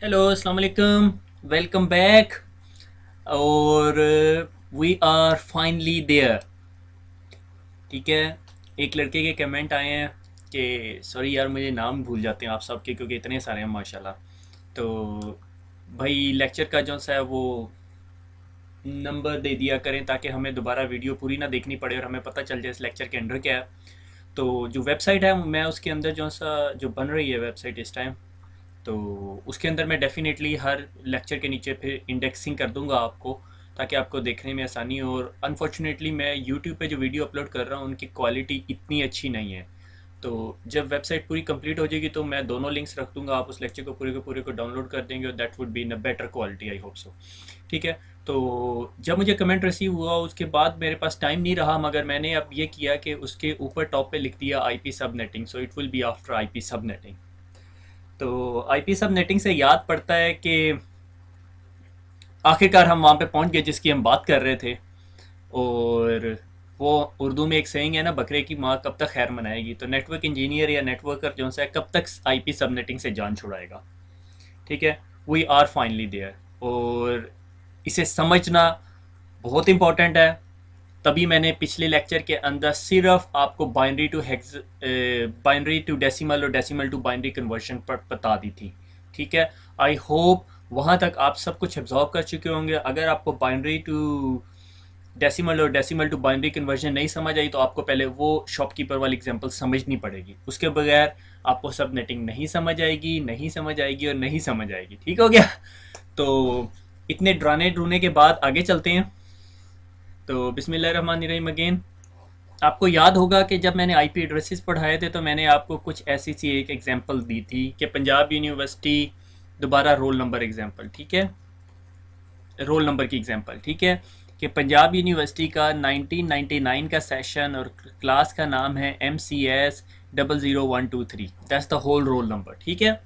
Hello, अस्सलाम वालेकुम। Welcome back. और वी आर फाइनली देयर। ठीक है। एक लड़के के कमेंट आए हैं कि सॉरी यार, मुझे नाम भूल जाते हैं आप सबके, क्योंकि इतने सारे हैं माशाल्लाह। तो भाई लेक्चर का जो सा है वो नंबर दे दिया करें, ताकि हमें दोबारा वीडियो पूरी ना देखनी पड़े और हमें पता चल जाए इस लेक्चर के अंदर क्या है। तो जो वेबसाइट है, मैं उसके अंदर जो सा जो बन रही है वेबसाइट इस टाइम, तो उसके अंदर मैं डेफ़िनेटली हर लेक्चर के नीचे फिर इंडेक्सिंग कर दूंगा आपको, ताकि आपको देखने में आसानी हो। और अनफॉर्चुनेटली मैं यूट्यूब पे जो वीडियो अपलोड कर रहा हूँ उनकी क्वालिटी इतनी अच्छी नहीं है। तो जब वेबसाइट पूरी कंप्लीट हो जाएगी तो मैं दोनों लिंक्स रख दूंगा, आप उस लेक्चर को पूरे को डाउनलोड कर देंगे और that would be in a better quality, I hope so. ठीक है। तो जब मुझे कमेंट रिसीव हुआ उसके बाद मेरे पास टाइम नहीं रहा, मगर मैंने अब ये किया कि उसके ऊपर टॉप पे लिख दिया IP subnetting, so it will be after IP subnetting. तो आईपी सब नेटिंग से याद पड़ता है कि आखिरकार हम वहाँ पे पहुँच गए जिसकी हम बात कर रहे थे। और वो उर्दू में एक सेइंग है ना, बकरे की माँ कब तक खैर मनाएगी। तो नेटवर्क इंजीनियर या नेटवर्कर जो है कब तक आईपी सबनेटिंग से जान छुड़ाएगा। ठीक है। We are finally there. और इसे समझना बहुत इंपॉर्टेंट है। तभी मैंने पिछले लेक्चर के अंदर सिर्फ आपको बाइनरी टू डेसिमल और डेसिमल टू बाइनरी कन्वर्शन पर बता दी थी। ठीक है। आई होप वहाँ तक आप सब कुछ एब्जॉर्व कर चुके होंगे। अगर आपको बाइनरी टू डेसिमल और डेसिमल टू बाइनरी कन्वर्जन नहीं समझ आई तो आपको पहले वो शॉपकीपर वाली एग्जांपल समझनी पड़ेगी। उसके बगैर आपको सब नेटिंग नहीं समझ आएगी, नहीं समझ आएगी और नहीं समझ आएगी। ठीक हो गया। तो इतने डराने डरूने के बाद आगे चलते हैं। तो बिस्मिल्लाहिर्रहमानिर्रहीम अगेन। आपको याद होगा कि जब मैंने आईपी एड्रेसेस पढ़ाए थे तो मैंने आपको कुछ ऐसी सी एक एग्जांपल दी थी कि पंजाब यूनिवर्सिटी, दोबारा रोल नंबर एग्जांपल। ठीक है। रोल नंबर की एग्जांपल। ठीक है। कि पंजाब यूनिवर्सिटी का 1999 का सेशन और क्लास का नाम है MCS 00123। That's the whole roll number. ठीक है।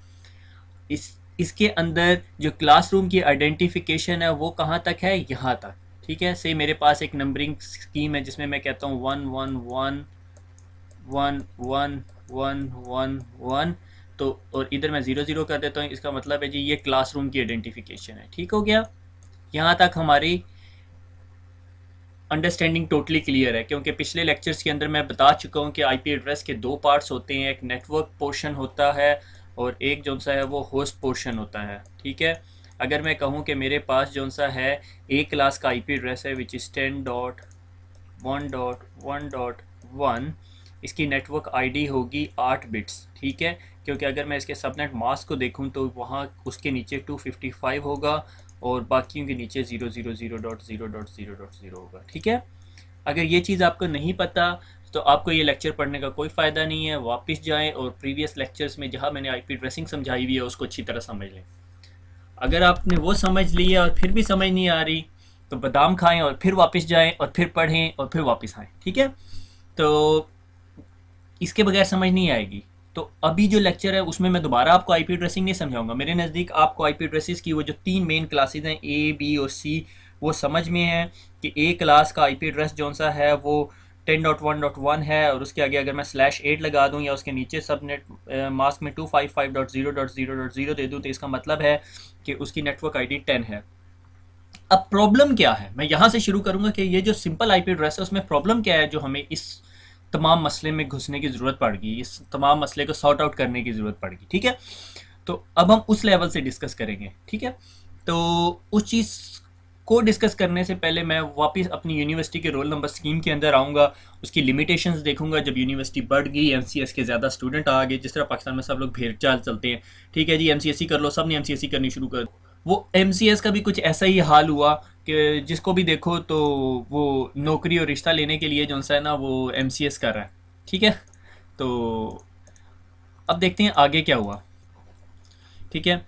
इसके अंदर जो क्लासरूम की आइडेंटिफिकेशन है वो कहाँ तक है, यहाँ तक। ठीक है। से मेरे पास एक नंबरिंग स्कीम है जिसमें मैं कहता हूँ 1 1 1 1 1 1 1। तो और इधर मैं 0 0 कर देता हूँ, इसका मतलब है जी ये क्लासरूम की आइडेंटिफिकेशन है। ठीक हो गया। यहाँ तक हमारी अंडरस्टैंडिंग टोटली क्लियर है, क्योंकि पिछले लेक्चर्स के अंदर मैं बता चुका हूँ कि आईपी एड्रेस के दो पार्ट्स होते हैं, एक नेटवर्क पोर्शन होता है और एक जो सा है वो होस्ट पोर्शन होता है। ठीक है। अगर मैं कहूँ कि मेरे पास जो सा है एक क्लास का आईपी एड्रेस है विच इज़ 10.1.1.1, इसकी नेटवर्क आईडी होगी 8 बिट्स। ठीक है। क्योंकि अगर मैं इसके सबनेट मास्क को देखूँ तो वहाँ उसके नीचे 255 होगा और बाकियों के नीचे 000.0.0.0 होगा। ठीक है। अगर ये चीज़ आपको नहीं पता तो आपको ये लेक्चर पढ़ने का कोई फ़ायदा नहीं है। वापस जाएं और प्रीवियस लेक्चर्स में जहाँ मैंने आईपी ड्रेसिंग समझाई हुई है उसको अच्छी तरह समझ लें। अगर आपने वो समझ लिया और फिर भी समझ नहीं आ रही तो बादाम खाएं और फिर वापस जाएं और फिर पढ़ें और फिर वापस आएँ। ठीक है। तो इसके बगैर समझ नहीं आएगी। तो अभी जो लेक्चर है उसमें मैं दोबारा आपको आईपी एड्रेसिंग नहीं समझाऊंगा। मेरे नज़दीक आपको आईपी एड्रेसेस की वो जो तीन मेन क्लासेज हैं A, B और C, वो समझ में है कि ए क्लास का आईपी एड्रेस जो सा है वो 10.1.1 है और उसके आगे अगर मैं /8 लगा दूं या उसके नीचे सबनेट मास्क में 255.0.0.0 दे दूं तो इसका मतलब है कि उसकी नेटवर्क आईडी 10 है। अब प्रॉब्लम क्या है, मैं यहाँ से शुरू करूँगा कि ये जो सिंपल आईपी एड्रेस है उसमें प्रॉब्लम क्या है जो हमें इस तमाम मसले में घुसने की ज़रूरत पड़ गई, इस तमाम मसले को सॉर्ट आउट करने की ज़रूरत पड़ गई। ठीक है। तो अब हम उस लेवल से डिस्कस करेंगे। ठीक है। तो उस चीज़ को डिस्कस करने से पहले मैं वापस अपनी यूनिवर्सिटी के रोल नंबर स्कीम के अंदर आऊँगा, उसकी लिमिटेशंस देखूंगा। जब यूनिवर्सिटी बढ़ गई, एमसीएस के ज़्यादा स्टूडेंट आ गए, जिस तरह पाकिस्तान में सब लोग भेड़ चाल चलते हैं, ठीक है जी एमसीएससी कर लो, सब ने एमसीएससी करनी शुरू कर, वो एमसीएस का भी कुछ ऐसा ही हाल हुआ कि जिसको भी देखो तो वो नौकरी और रिश्ता लेने के लिए जो सा है ना वो एमसीएस कर रहा है। ठीक है। तो अब देखते हैं आगे क्या हुआ। ठीक है।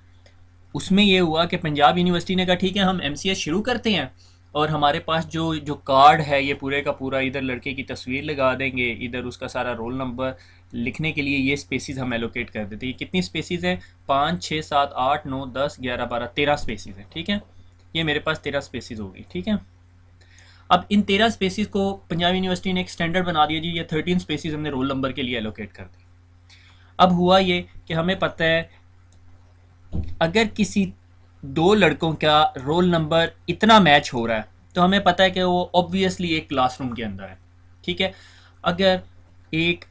उसमें ये हुआ कि पंजाब यूनिवर्सिटी ने कहा ठीक है हम एमसीएस शुरू करते हैं और हमारे पास जो जो कार्ड है ये पूरे का पूरा, इधर लड़के की तस्वीर लगा देंगे, इधर उसका सारा रोल नंबर लिखने के लिए ये स्पेसिस हम एलोकेट कर देते हैं। ये कितनी स्पेसिस हैं, 5 6 7 8 9 10 11 12 13 स्पेसिस हैं। ठीक है। ये मेरे पास 13 स्पेसिस होगी। ठीक है। अब इन 13 स्पेसिस को पंजाब यूनिवर्सिटी ने एक स्टैंडर्ड बना दिया जी, ये 13 स्पेसिस हमने रोल नंबर के लिए एलोकेट कर दी। अब हुआ ये कि हमें पता है अगर किसी दो लड़कों का रोल नंबर इतना मैच हो रहा है तो हमें पता है कि वो ऑब्वियसली एक क्लासरूम के अंदर है, ठीक है। अगर एक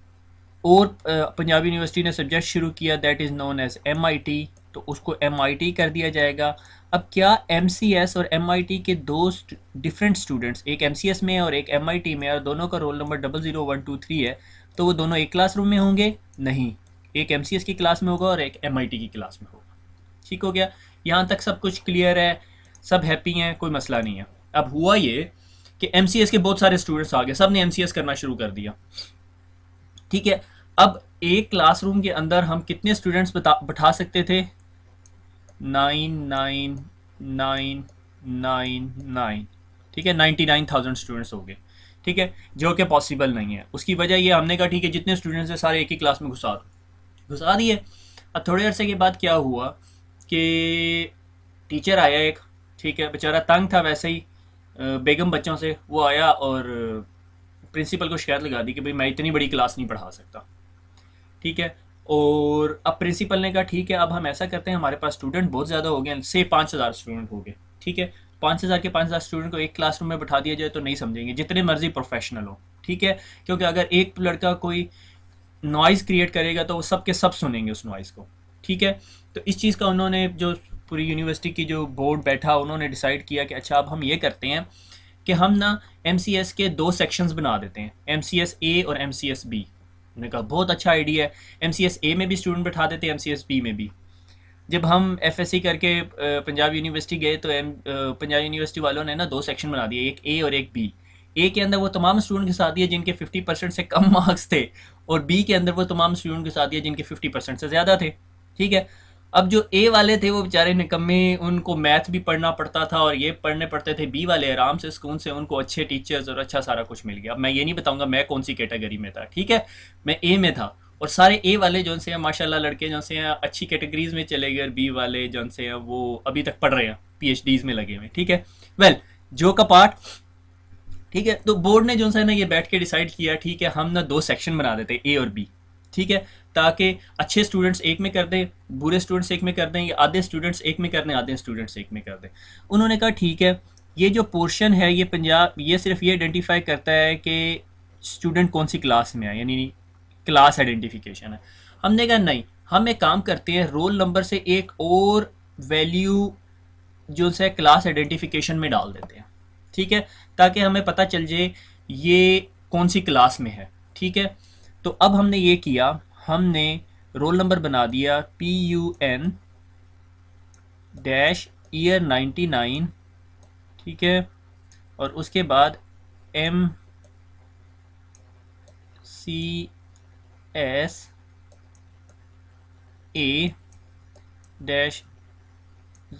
और पंजाब यूनिवर्सिटी ने सब्जेक्ट शुरू किया that is known as MIT, तो उसको MIT कर दिया जाएगा। अब क्या MCS और MIT के दो डिफरेंट स्टूडेंट्स, एक MCS में और एक MIT में, और दोनों का रोल नंबर 00123 है, तो वो दोनों एक क्लासरूम में होंगे? नहीं, एक MCS की क्लास में होगा और एक MIT की क्लास में होगा। ठीक हो गया, यहाँ तक सब कुछ क्लियर है, सब हैप्पी हैं, कोई मसला नहीं है। अब हुआ ये कि MCS के बहुत सारे स्टूडेंट्स आ गए, सब ने MCS करना शुरू कर दिया, ठीक है। अब एक क्लासरूम के अंदर हम कितने स्टूडेंट्स बैठा सकते थे? 9,9,9,9, ठीक है, 99,000 स्टूडेंट्स हो गए, ठीक है, जो कि पॉसिबल नहीं है। उसकी वजह ये, हमने कहा ठीक है जितने स्टूडेंट्स हैं सारे एक ही क्लास में घुसा दिए। अब थोड़े अरसे के बाद क्या हुआ कि टीचर आया एक, ठीक है, बेचारा तंग था वैसे ही बेगम बच्चों से, वो आया और प्रिंसिपल को शिकायत लगा दी कि भाई मैं इतनी बड़ी क्लास नहीं पढ़ा सकता, ठीक है। और अब प्रिंसिपल ने कहा ठीक है अब हम ऐसा करते हैं, हमारे पास स्टूडेंट बहुत ज़्यादा हो गए, से 5,000 स्टूडेंट हो गए, ठीक है। 5,000 के 5,000 स्टूडेंट को एक क्लासरूम में बैठा दिया जाए तो नहीं समझेंगे, जितने मर्जी प्रोफेशनल हो, ठीक है। क्योंकि अगर एक लड़का कोई नॉइज़ क्रिएट करेगा तो वो सब के सब सुनेंगे उस नॉइज़ को, ठीक है। तो इस चीज़ का उन्होंने, जो पूरी यूनिवर्सिटी की जो बोर्ड बैठा, उन्होंने डिसाइड किया कि अच्छा अब हम ये करते हैं कि हम ना MCS के दो सेक्शंस बना देते हैं, MCS A और MCS B। उन्होंने कहा बहुत अच्छा आइडिया है, MCS A में भी स्टूडेंट बैठा देते हैं, MCS B में भी। जब हम FSC करके पंजाब यूनिवर्सिटी गए तो पंजाब यूनिवर्सिटी वालों ने ना दो सेक्शन बना दिए, एक A और एक B। ए के अंदर वो तमाम स्टूडेंट के साथ दिए जिनके 50% से कम मार्क्स थे, और बी के अंदर वो तमाम स्टूडेंट के साथ दिए जिनके 50% से ज़्यादा थे, ठीक है। अब जो ए वाले थे वो बेचारे निकम्मे, उनको मैथ भी पढ़ना पड़ता था और ये पढ़ने पड़ते थे। बी वाले आराम से सुकून से, उनको अच्छे टीचर्स और अच्छा सारा कुछ मिल गया। अब मैं ये नहीं बताऊंगा मैं कौन सी कैटेगरी में था, ठीक है, मैं ए में था। और सारे ए वाले जो से हैं माशाल्लाह लड़के जो से हैं अच्छी कैटेगरीज में चले गए, और बी वाले जो से हैं वो अभी तक पढ़ रहे हैं, PhDs में लगे हुए, ठीक है। वेल, जो का पार्ट, ठीक है। तो बोर्ड ने जो है ना ये बैठ के डिसाइड किया ठीक है हम ना दो सेक्शन बना देते हैं, A और B, ठीक है, ताकि अच्छे स्टूडेंट्स एक में कर दें, बुरे स्टूडेंट्स एक में कर दें, या आधे स्टूडेंट्स एक में कर दें, आधे स्टूडेंट्स एक में कर दें। उन्होंने कहा ठीक है, ये जो पोर्शन है ये पंजाब, ये सिर्फ ये आइडेंटिफाई करता है कि स्टूडेंट कौन सी क्लास में है, यानी क्लास आइडेंटिफिकेशन है। हमने कहा नहीं, हम एक काम करते हैं, रोल नंबर से एक और वैल्यू जो है क्लास आइडेंटिफिकेशन में डाल देते हैं, ठीक है, ताकि हमें पता चल जाए ये कौन सी क्लास में है, ठीक है। तो अब हमने ये किया, हमने रोल नंबर बना दिया PUN डैश ईयर 99, ठीक है, और उसके बाद MCSA डैश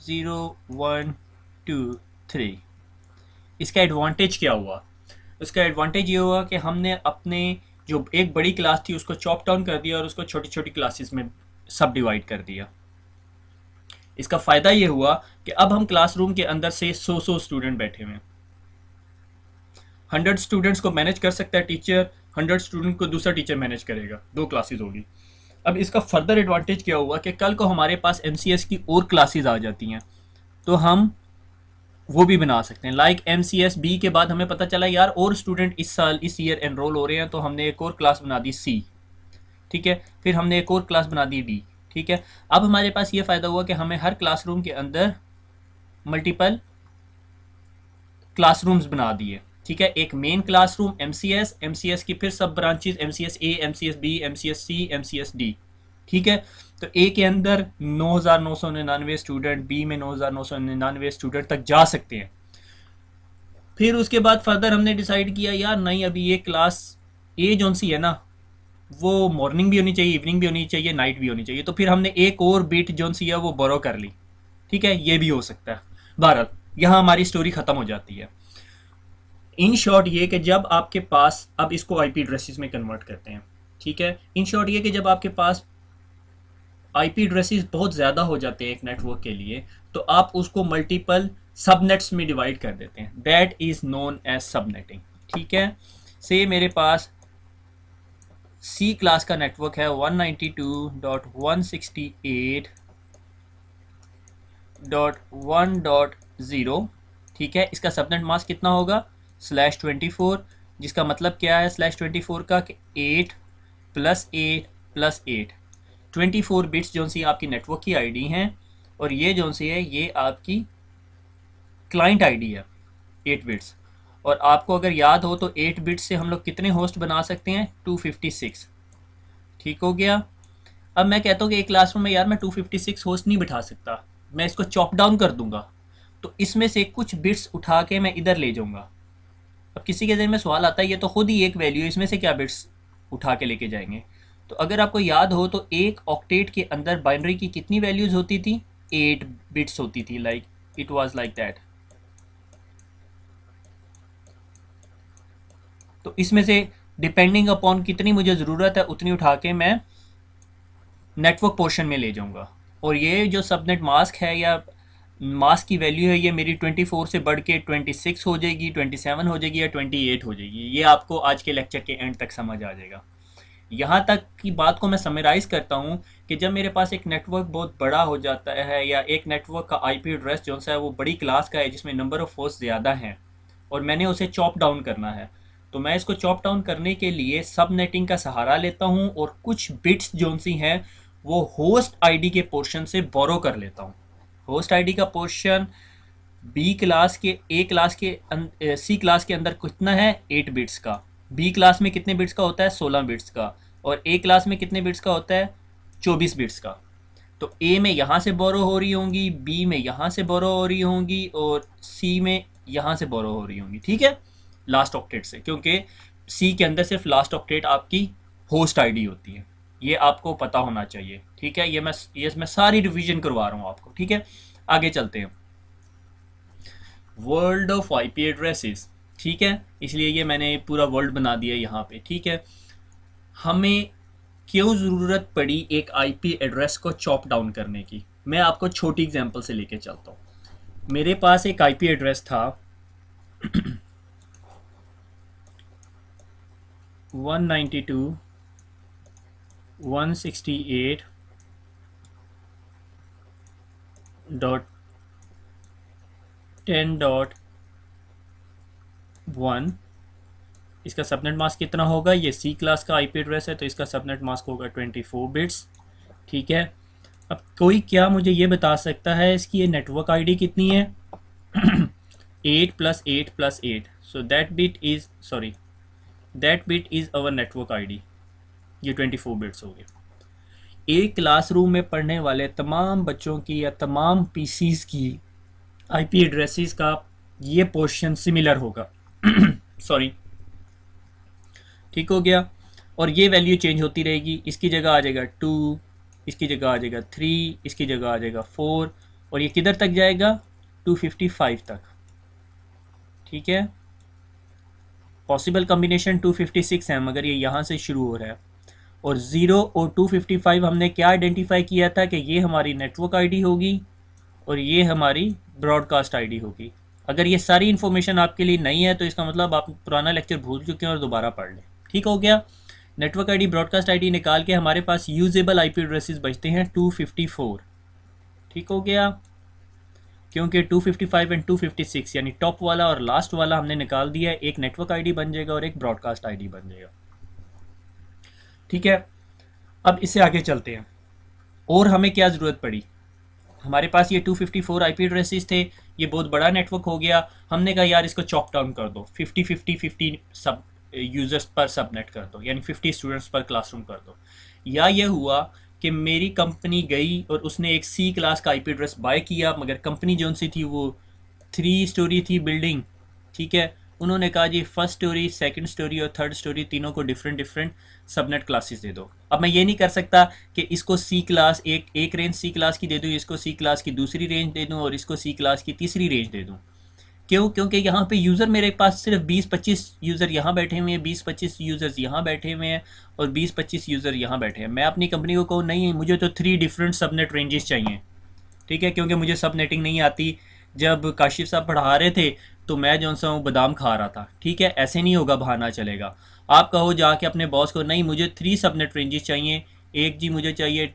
0123। इसका एडवांटेज क्या हुआ? उसका एडवांटेज ये हुआ कि हमने अपने जो एक बड़ी क्लास थी उसको चॉप डाउन कर दिया और उसको छोटी छोटी क्लासेस में सब डिवाइड कर दिया। इसका फ़ायदा ये हुआ कि अब हम क्लासरूम के अंदर से 100 स्टूडेंट बैठे हुए हैं। 100 स्टूडेंट्स को मैनेज कर सकता है टीचर, 100 स्टूडेंट को दूसरा टीचर मैनेज करेगा, दो क्लासेस होगी। अब इसका फर्दर एडवांटेज क्या हुआ कि कल को हमारे पास MCS की और क्लासेस आ जाती हैं तो हम वो भी बना सकते हैं। लाइक MCS B के बाद हमें पता चला यार और स्टूडेंट इस साल इस ईयर एनरोल हो रहे हैं, तो हमने एक और क्लास बना दी C, ठीक है, फिर हमने एक और क्लास बना दी D, ठीक है। अब हमारे पास ये फ़ायदा हुआ कि हमें हर क्लासरूम के अंदर मल्टीपल क्लासरूम्स बना दिए, ठीक है। एक मेन क्लासरूम MCS की फिर सब branches MCSA, MCSB, MCSC, MCSD, ठीक है। तो A के अंदर 9,999 स्टूडेंट, B में 9,999 स्टूडेंट तक जा सकते हैं। फिर उसके बाद फर्दर हमने डिसाइड किया यार नहीं, अभी ये क्लास A जोन सी है ना, वो मॉर्निंग भी होनी चाहिए, इवनिंग भी होनी चाहिए, नाइट भी होनी चाहिए। तो फिर हमने एक और बिट जोन सी है वो बोरो कर ली, ठीक है, ये भी हो सकता है। बहरहाल यहाँ हमारी स्टोरी ख़त्म हो जाती है। इन शॉर्ट ये कि जब आपके पास, अब इसको IP एड्रेसेस में कन्वर्ट करते हैं, ठीक है। इन शॉर्ट ये कि जब आपके पास IP एड्रेसेस बहुत ज़्यादा हो जाते हैं एक नेटवर्क के लिए, तो आप उसको मल्टीपल सबनेट्स में डिवाइड कर देते हैं, that is known as subnetting, ठीक है। से मेरे पास C क्लास का नेटवर्क है 192.168 1.1.0, ठीक है। इसका सबनेट मास्क कितना होगा /24, जिसका मतलब क्या है /24 का कि 8 + 8 + 8, 24 बिट्स जो सी आपकी नेटवर्क की आईडी हैं, और ये जो सी है ये आपकी क्लाइंट आईडी है 8 बिट्स। और आपको अगर याद हो तो 8 बिट्स से हम लोग कितने होस्ट बना सकते हैं 256, ठीक हो गया। अब मैं कहता हूँ कि एक क्लासरूम में यार मैं 256 होस्ट नहीं बिठा सकता, मैं इसको चॉप डाउन कर दूंगा, तो इसमें से कुछ बिट्स उठा के मैं इधर ले जाऊंगा। अब किसी के जहन में सवाल आता है ये तो खुद ही एक वैल्यू है, इसमें से क्या बिट्स उठा के लेके जाएंगे। तो अगर आपको याद हो तो एक ऑक्टेट के अंदर बाइनरी की कितनी वैल्यूज होती थी 8 बिट्स होती थी, like it was like that. तो इसमें से डिपेंडिंग अपॉन कितनी मुझे ज़रूरत है उतनी उठा के मैं नेटवर्क पोर्शन में ले जाऊंगा। और ये जो सबनेट मास्क है या मास्क की वैल्यू है ये मेरी 24 से बढ़ के 26 हो जाएगी, 27 हो जाएगी या 28 हो जाएगी। ये आपको आज के लेक्चर के एंड तक समझ आ जाएगा। यहाँ तक की बात को मैं समराइज़ करता हूँ कि जब मेरे पास एक नेटवर्क बहुत बड़ा हो जाता है या एक नेटवर्क का आईपी एड्रेस जो सा है वो बड़ी क्लास का है जिसमें नंबर ऑफ़ होस्ट ज़्यादा हैं और मैंने उसे चॉप डाउन करना है, तो मैं इसको चॉप डाउन करने के लिए सब नेटिंग का सहारा लेता हूँ और कुछ बिट्स जो सी हैं वो होस्ट आईडी के पोर्शन से बोरो कर लेता हूँ। होस्ट आईडी का पोर्शन बी क्लास के ए क्लास के सी क्लास के अंदर कितना है 8 बिट्स का, बी क्लास में कितने बिट्स का होता है 16 बिट्स का, और ए क्लास में कितने बिट्स का होता है 24 बिट्स का। तो ए में यहाँ से बोरो हो रही होंगी, बी में यहाँ से बोरो हो रही होंगी और सी में यहाँ से बोरो हो रही होंगी, ठीक है, लास्ट ऑक्टेट से, क्योंकि सी के अंदर सिर्फ लास्ट ऑक्टेट आपकी होस्ट आईडी होती है। ये आपको पता होना चाहिए, ठीक है। ये मैं सारी रिवीजन करवा रहा हूँ आपको, ठीक है। आगे चलते हैं, वर्ल्ड ऑफ आईपी एड्रेसेस, ठीक है, इसलिए ये मैंने पूरा वर्ल्ड बना दिया यहाँ पे, ठीक है। हमें क्यों ज़रूरत पड़ी एक आईपी एड्रेस को चॉप डाउन करने की, मैं आपको छोटी एग्जांपल से लेके चलता हूँ। मेरे पास एक आईपी एड्रेस था 192.10.1। इसका सबनेट मास्क कितना होगा, ये सी क्लास का आईपी एड्रेस है तो इसका सबनेट मास्क होगा 24 बिट्स, ठीक है। अब कोई क्या मुझे ये बता सकता है इसकी ये नेटवर्क आईडी कितनी है 8 + 8 + 8, so that bit is our network ID, ये 24 बिट्स हो गए। एक क्लासरूम में पढ़ने वाले तमाम बच्चों की या तमाम पीसीज की आईपी एड्रेसेस का ये पोर्शन सिमिलर होगा सॉरी, ठीक हो गया। और ये वैल्यू चेंज होती रहेगी, इसकी जगह आ जाएगा 2, इसकी जगह आ जाएगा 3, इसकी जगह आ जाएगा 4, और ये किधर तक जाएगा 255 तक, ठीक है। पॉसिबल कम्बिनेशन 256 है मगर ये यहाँ से शुरू हो रहा है, और 0 और 255 हमने क्या आइडेंटिफाई किया था कि ये हमारी नेटवर्क आईडी होगी और ये हमारी ब्रॉडकास्ट आईडी होगी। अगर ये सारी इन्फॉर्मेशन आपके लिए नहीं है तो इसका मतलब आप पुराना लेक्चर भूल चुके हैं और दोबारा पढ़ लें, ठीक हो गया। नेटवर्क आईडी ब्रॉडकास्ट आईडी निकाल के हमारे पास यूजेबल आईपी एड्रेसेस बचते हैं 254, ठीक हो गया, क्योंकि 255 एंड 256 यानी टॉप वाला और लास्ट वाला हमने निकाल दिया है, एक नेटवर्क आईडी बन जाएगा और एक ब्रॉडकास्ट आईडी बन जाएगा, ठीक है। अब इससे आगे चलते हैं, और हमें क्या ज़रूरत पड़ी, हमारे पास ये 254 आईपी एड्रेसेस थे, ये बहुत बड़ा नेटवर्क हो गया, हमने कहा यार इसको चॉप डाउन कर दो, 50 सब यूज़र्स पर सबनेट कर दो, यानी 50 स्टूडेंट्स पर क्लासरूम कर दो। या ये हुआ कि मेरी कंपनी गई और उसने एक सी क्लास का आईपी एड्रेस बाय किया, मगर कंपनी जो सी थी वो 3 स्टोरी थी बिल्डिंग, ठीक है। उन्होंने कहा जी फर्स्ट स्टोरी, सेकंड स्टोरी और थर्ड स्टोरी तीनों को डिफरेंट सबनेट क्लासेस दे दो। अब मैं ये नहीं कर सकता कि इसको सी क्लास एक रेंज सी क्लास की दे दूँ, इसको सी क्लास की दूसरी रेंज दे दूँ और इसको सी क्लास की तीसरी रेंज दे दूँ। क्यों, क्योंकि यहाँ पे यूज़र मेरे पास सिर्फ 20-25 यूज़र यहाँ बैठे हुए हैं, 20-25 यूज़र्स यहाँ बैठे हुए हैं और 20-25 यूज़र यहाँ बैठे हैं। मैं अपनी कंपनी को कहूँ नहीं मुझे तो 3 डिफरेंट सबनेट रेंजेस चाहिए, ठीक है, क्योंकि मुझे सब नेटिंग नहीं आती। जब काशिफ साहब पढ़ा रहे थे तो मैं जो सा हूँ बादाम खा रहा था, ठीक है, ऐसे नहीं होगा, बहाना चलेगा। आप कहो जाके अपने बॉस को नहीं मुझे 3 सबनेट रेंजेस चाहिए, एक जी मुझे चाहिए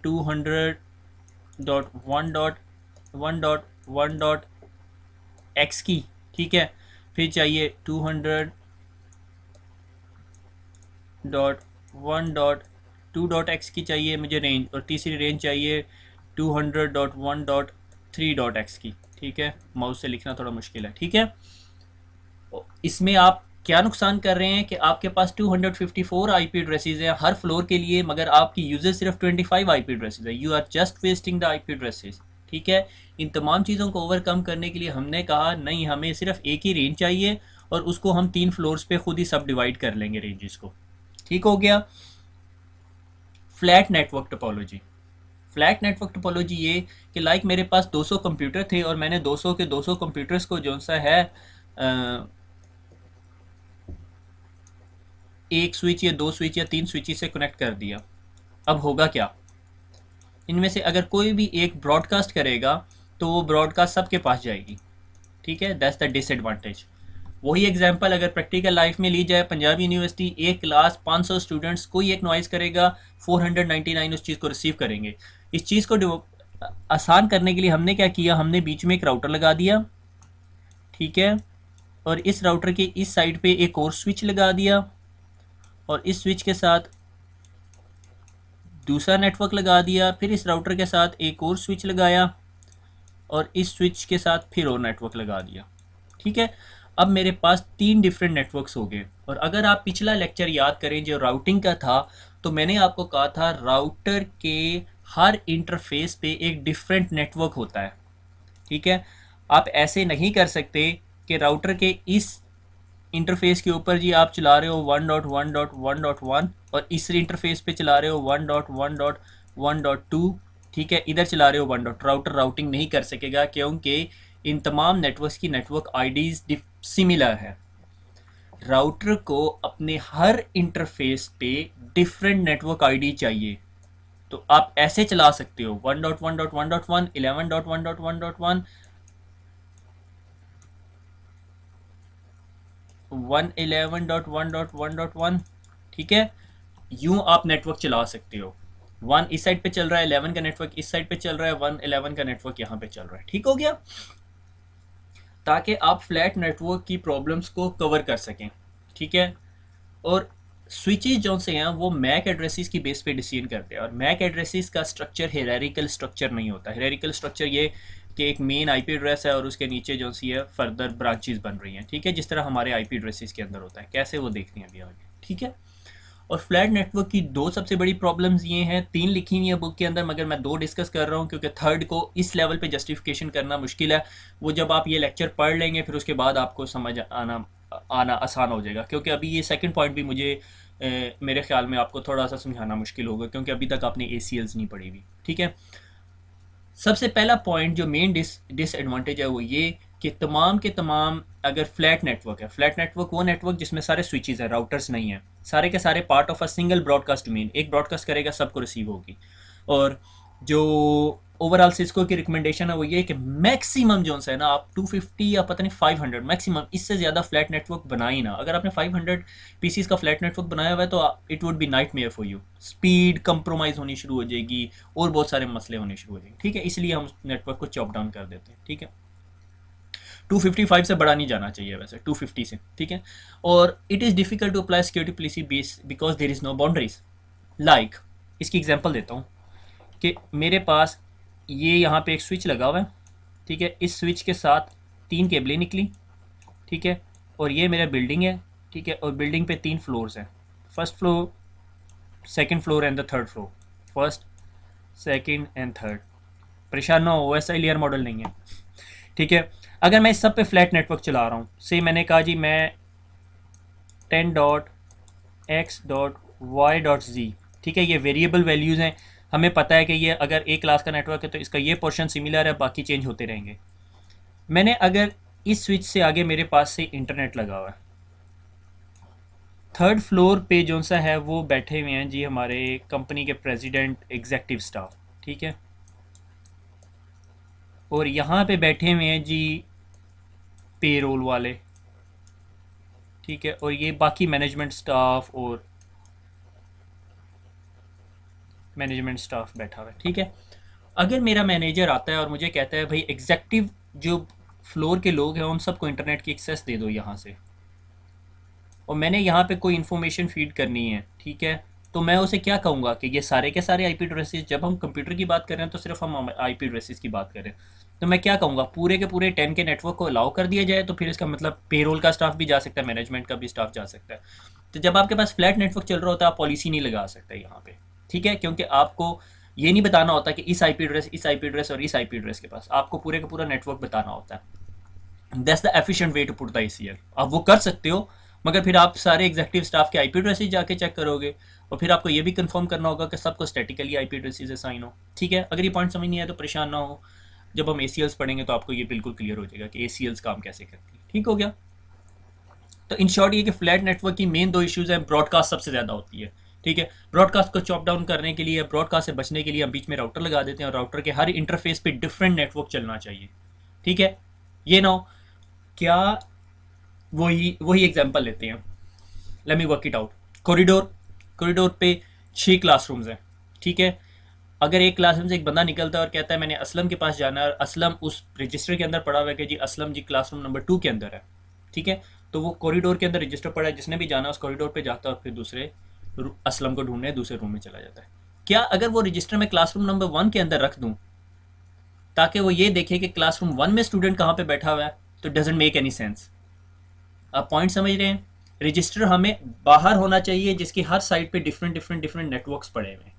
1.1.x की, ठीक है। फिर चाहिए 200.1.2.x की चाहिए मुझे रेंज, और तीसरी रेंज चाहिए 200.1.3.x की, ठीक है। माउस से लिखना थोड़ा मुश्किल है, ठीक है। इसमें आप क्या नुकसान कर रहे हैं कि आपके पास 254 आईपी एड्रेसेस हैं हर फ्लोर के लिए, मगर आपकी यूजर सिर्फ 25 आईपी एड्रेसेस है। You are just wasting the IP addresses, ठीक है। इन तमाम चीज़ों को ओवरकम करने के लिए हमने कहा नहीं, हमें सिर्फ एक ही रेंज चाहिए, और उसको हम 3 फ्लोर्स पे खुद ही सब डिवाइड कर लेंगे रेंजेस को, ठीक हो गया। Flat network topology. Flat network topology ये कि लाइक मेरे पास 200 कंप्यूटर थे, और मैंने 200 के 200 कंप्यूटर्स को जो सा है एक स्विच या 2 स्विच या 3 स्विच से कनेक्ट कर दिया। अब होगा क्या, इनमें से अगर कोई भी एक ब्रॉडकास्ट करेगा तो वो ब्रॉडकास्ट सबके पास जाएगी, ठीक है। That's the disadvantage. वही एग्जांपल अगर प्रैक्टिकल लाइफ में ली जाए, पंजाब यूनिवर्सिटी एक क्लास 500 स्टूडेंट्स, कोई एक नॉइज़ करेगा, 499 उस चीज़ को रिसीव करेंगे। इस चीज़ को आसान करने के लिए हमने क्या किया, हमने बीच में एक राउटर लगा दिया, ठीक है। और इस राउटर के इस साइड पे एक और स्विच लगा दिया, और इस स्विच के साथ दूसरा नेटवर्क लगा दिया, फिर इस राउटर के साथ एक और स्विच लगाया, और इस स्विच के साथ फिर और नेटवर्क लगा दिया, ठीक है। अब मेरे पास 3 डिफरेंट नेटवर्क्स हो गए। और अगर आप पिछला लेक्चर याद करें जो राउटिंग का था, तो मैंने आपको कहा था राउटर के हर इंटरफेस पे एक डिफरेंट नेटवर्क होता है, ठीक है। आप ऐसे नहीं कर सकते कि राउटर के इस इंटरफेस के ऊपर जी आप चला रहे हो 1.1.1.1, और इस इंटरफेस पे चला रहे हो 1.1.1.2, ठीक है। इधर चला रहे हो 1. राउटर राउटिंग नहीं कर सकेगा, क्योंकि इन तमाम नेटवर्क्स की नेटवर्क आईडीज सिमिलर है। राउटर को अपने हर इंटरफेस पे डिफरेंट नेटवर्क आईडी चाहिए। तो आप ऐसे चला सकते हो 1.1.1.1, 11.1.1.1, 111.1.1.1, ठीक है। यूं आप नेटवर्क चला सकते हो। 1 इस साइड पे चल रहा है, 11 का नेटवर्क इस साइड पे चल रहा है, 111 का नेटवर्क यहाँ पे चल रहा है, ठीक हो गया। ताकि आप फ्लैट नेटवर्क की प्रॉब्लम्स को कवर कर सकें, ठीक है। और स्विचेस जो से हैं वो मैक एड्रेसेस की बेस पे डिसीजन करते हैं, और मैक एड्रेसेस का स्ट्रक्चर हेरारिकल स्ट्रक्चर नहीं होता। हेरारिकल स्ट्रक्चर ये कि एक मेन आईपी एड्रेस है और उसके नीचे जो सी है फर्दर ब्रांचेस बन रही हैं, ठीक है, जिस तरह हमारे आईपी एड्रेसेस के अंदर होता है। कैसे वो देखते हैं अभी आगे, ठीक है। और फ्लैट नेटवर्क की 2 सबसे बड़ी प्रॉब्लम्स ये हैं, 3 लिखी हुई है बुक के अंदर, मगर मैं 2 डिस्कस कर रहा हूँ क्योंकि थर्ड को इस लेवल पे जस्टिफिकेशन करना मुश्किल है। वो जब आप ये लेक्चर पढ़ लेंगे फिर उसके बाद आपको समझ आना आना आसान हो जाएगा, क्योंकि अभी ये सेकंड पॉइंट भी मुझे मेरे ख्याल में आपको थोड़ा सा समझाना मुश्किल होगा, क्योंकि अभी तक आपने ACLs नहीं पढ़ी हुई, ठीक है। सबसे पहला पॉइंट जो मेन डिसएडवांटेज है वो ये कि तमाम के तमाम अगर फ्लैट नेटवर्क है, फ्लैट नेटवर्क वो नेटवर्क जिसमें सारे स्विचेस हैं, राउटर्स नहीं है, सारे के सारे part of a single broadcast domain, एक ब्रॉडकास्ट करेगा सबको रिसीव होगी। और जो ओवरऑल सिस्को की रिकमेंडेशन है वो ये कि मैक्सिमम जो है ना आप 250 या पता नहीं 500 मैक्सिमम, इससे ज़्यादा फ्लैट नेटवर्क बनाए ना। अगर आपने 500 पीसीस का फ्लैट नेटवर्क बनाया हुआ है तो it would be night mayor for you. Speed compromise होनी शुरू हो जाएगी और बहुत सारे मसले होने शुरू हो जाएंगे, ठीक है। इसलिए हम नेटवर्क को चॉप डाउन कर देते हैं, ठीक है। 255 से बड़ा नहीं जाना चाहिए वैसे, 250 से, ठीक है। और it is difficult to apply security policy base because there is no boundaries. Like इसकी एग्जांपल देता हूँ कि मेरे पास ये यहाँ पे एक स्विच लगा हुआ है, ठीक है। इस स्विच के साथ 3 केबलें निकली, ठीक है। और ये मेरा बिल्डिंग है, ठीक है। और बिल्डिंग पे 3 फ्लोर्स हैं, first floor, second floor and the third floor, first second and third. परेशान ना हो, ऐसा लेयर मॉडल नहीं है, ठीक है। अगर मैं इस सब पे फ्लैट नेटवर्क चला रहा हूँ, से मैंने कहा जी मैं 10.x.y.z, ठीक है। ये वेरिएबल वैल्यूज़ हैं, हमें पता है कि ये अगर एक क्लास का नेटवर्क है तो इसका ये पोर्शन सिमिलर है, बाकी चेंज होते रहेंगे। मैंने अगर इस स्विच से आगे मेरे पास से इंटरनेट लगा हुआ है, थर्ड फ्लोर पे जो सा है वो बैठे हुए हैं जी हमारे कंपनी के प्रेसिडेंट, एग्जेक्टिव स्टाफ, ठीक है। और यहाँ पे बैठे हुए हैं जी पेरोल वाले, ठीक है। और ये बाकी मैनेजमेंट स्टाफ बैठा हुआ है, ठीक है। अगर मेरा मैनेजर आता है और मुझे कहता है भाई एग्जेक्टिव जो फ्लोर के लोग हैं उन सबको इंटरनेट की एक्सेस दे दो यहाँ से, और मैंने यहाँ पे कोई इन्फॉर्मेशन फीड करनी है, ठीक है, तो मैं उसे क्या कहूँगा कि ये सारे के सारे आईपी एड्रेसेस, जब हम कंप्यूटर की बात कर रहे हैं तो सिर्फ हम आईपी एड्रेसेस की बात कर रहे हैं, तो मैं क्या कहूँगा पूरे के पूरे 10 के नेटवर्क को अलाउ कर दिया जाए, तो फिर इसका मतलब पेरोल का स्टाफ भी जा सकता है, मैनेजमेंट का भी स्टाफ जा सकता है। तो जब आपके पास फ्लैट नेटवर्क चल रहा होता है आप पॉलिसी नहीं लगा सकते यहाँ पे, ठीक है, क्योंकि आपको ये नहीं बताना होता कि इस आईपी एड्रेस, इस आईपी एड्रेस और इस आईपी एड्रेस के पास, आपको पूरे का पूरा नेटवर्क बताना होता है। That's the efficient way to put the ACL. आप वो कर सकते हो, मगर फिर आप सारे एग्जेक्टिव स्टाफ के आईपी एड्रेसेस जाके चेक करोगे, और फिर आपको ये भी कंफर्म करना होगा कि सबको स्टैटिकली आईपी एड्रेसेस असाइन हो, ठीक है। अगर ये पॉइंट समझ नहीं आया तो परेशान ना हो, जब हम एसीएल्स पढ़ेंगे तो आपको ये बिल्कुल क्लियर हो जाएगा कि एसीएल्स काम कैसे करती है, ठीक हो गया। तो इन शॉर्ट ये कि फ्लैट नेटवर्क की मेन दो इश्यूज हैं, ब्रॉडकास्ट सबसे ज़्यादा होती है, ठीक है। ब्रॉडकास्ट को चॉप डाउन करने के लिए, ब्रॉडकास्ट से बचने के लिए हम बीच में राउटर लगा देते हैं, और राउटर के हर इंटरफेस पे डिफरेंट नेटवर्क चलना चाहिए, ठीक है। ये ना हो, क्या वही वही एग्जांपल लेते हैं, let me work it out. Corridor, corridor पे 6 क्लासरूम्स हैं, ठीक है। अगर एक क्लासरूम से एक बंदा निकलता है और कहता है मैंने असलम के पास जाना है, और असलम उस रजिस्टर के अंदर पड़ा हुआ है कि जी असलम जी क्लासरूम नंबर 2 के अंदर है, ठीक है, तो वो कॉरिडोर के अंदर रजिस्टर पड़ा है, जिसने भी जाना उस कॉरिडोर पे जाता है और फिर दूसरे असलम को ढूंढने दूसरे रूम में चला जाता है। क्या अगर वो रजिस्टर में क्लासरूम नंबर 1 के अंदर रख दूं ताकि वो ये देखे कि क्लासरूम 1 में स्टूडेंट कहाँ पे बैठा हुआ है, तो डजंट मेक एनी सेंस। आप पॉइंट समझ रहे हैं। रजिस्टर हमें बाहर होना चाहिए जिसकी हर साइड पे डिफरेंट डिफरेंट डिफरेंट नेटवर्क्स पड़े हुए हैं,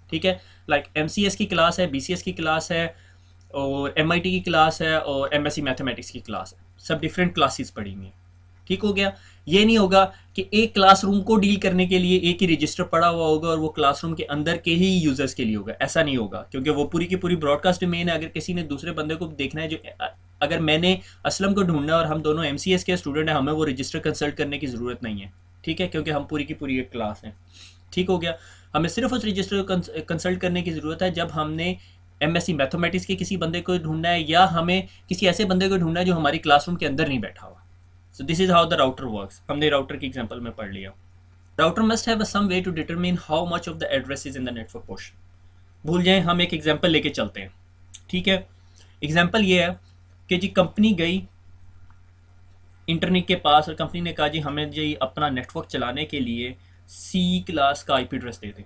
ठीक है। लाइक एमसीएस की क्लास है, बीसीएस की क्लास है, और एमआईटी की क्लास है, और एमएससी मैथमेटिक्स की क्लास है, सब डिफरेंट क्लासेस पड़ी हुई हैं, ठीक हो गया। ये नहीं होगा कि एक क्लासरूम को डील करने के लिए एक ही रजिस्टर पड़ा हुआ होगा और वो क्लासरूम के अंदर के ही यूजर्स के लिए होगा, ऐसा नहीं होगा, क्योंकि वो पूरी की पूरी ब्रॉडकास्ट डोमेन है। अगर किसी ने दूसरे बंदे को देखना है, जो अगर मैंने असलम को ढूंढना है और हम दोनों एमसीएस के स्टूडेंट हैं, हमें वो रजिस्टर कंसल्ट करने की ज़रूरत नहीं है, ठीक है, क्योंकि हम पूरी की पूरी एक क्लास हैं, ठीक हो गया। हमें सिर्फ उस रजिस्टर को कंसल्ट करने की ज़रूरत है जब हमने एमएससी मैथमेटिक्स के किसी बंदे को ढूंढना है, या हमें किसी ऐसे बंदे को ढूंढना है जो हमारी क्लासरूम के अंदर नहीं बैठा हुआ। So this is how the router works. हमने राउटर की एग्जांपल में पढ़ लिया। Router must have some way to determine how much of the address is in the network portion. भूल जाएं, हम एक एग्जांपल लेके चलते हैं, ठीक है। एग्जांपल ये है कि जी कंपनी गई इंटरनेट के पास और कंपनी ने कहा जी हमें जी अपना नेटवर्क चलाने के लिए सी क्लास का आईपी एड्रेस दे दें।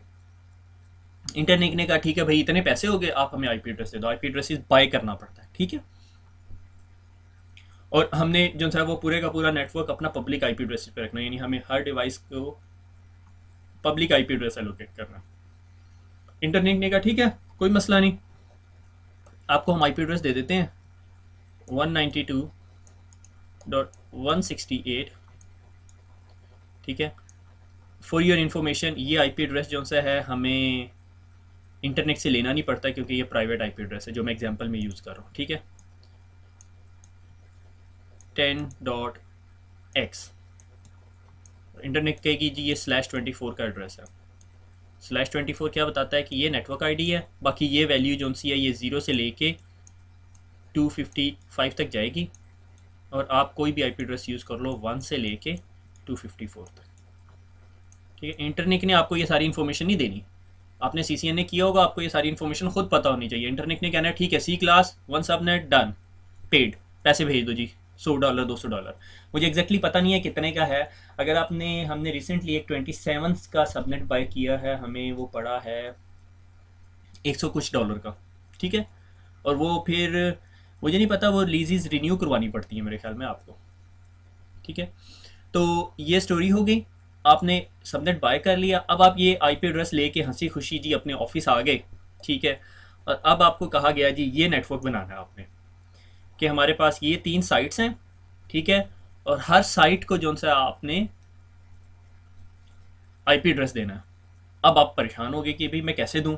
इंटरनेट ने कहा ठीक है भाई इतने पैसे हो गए, आप हमें आईपी एड्रेस दे दो। आईपी एड्रेस बाय करना पड़ता है, ठीक है। और हमने जो है वो पूरे का पूरा नेटवर्क अपना पब्लिक आईपी एड्रेस पे रखना है, यानी हमें हर डिवाइस को पब्लिक आईपी एड्रेस एलोकेट करना। इंटरनेट ने कहा ठीक है कोई मसला नहीं, आपको हम आईपी एड्रेस दे देते हैं 192.168, ठीक है। फॉर योर इन्फॉर्मेशन ये आईपी एड्रेस जो सा है हमें इंटरनेट से लेना नहीं पड़ता, क्योंकि ये प्राइवेट आईपी एड्रेस है जो मैं एग्जांपल में यूज़ कर रहा हूँ, ठीक है। 10.x इंटरनेट कहेगी जी ये /24 का एड्रेस है। /24 क्या बताता है कि ये नेटवर्क आईडी है, बाकी ये वैल्यू जो सी है ये 0 से लेके 255 तक जाएगी, और आप कोई भी आईपी एड्रेस यूज़ कर लो 1 से लेके 254 तक, ठीक है। इंटरनेट ने आपको ये सारी इन्फॉर्मेशन नहीं देनी, आपने सीसीएन ने किया होगा, आपको ये सारी इन्फॉर्मेशन खुद पता होनी चाहिए। इंटरनेट ने कहना है ठीक है सी क्लास 1 सबनेट डन, पेड, पैसे भेज दो जी, $100 $200। मुझे एग्जैक्टली पता नहीं है कितने का है। अगर हमने रिसेंटली एक 27 का सबनेट बाय किया है, हमें वो पड़ा है 100 कुछ डॉलर का, ठीक है। और वो फिर मुझे नहीं पता, वो लीजेस रिन्यू करवानी पड़ती है मेरे ख्याल में आपको, ठीक है। तो ये स्टोरी हो गई, आपने सबनेट बाय कर लिया। अब आप ये आईपी एड्रेस लेके हंसी खुशी जी अपने ऑफिस आ गए, ठीक है। और अब आपको कहा गया जी ये नेटवर्क बनाना है आपने, कि हमारे पास ये 3 साइट्स हैं, ठीक है, और हर साइट को जो सा आपने आईपी एड्रेस देना है। अब आप परेशान हो गए कि भाई मैं कैसे दूं।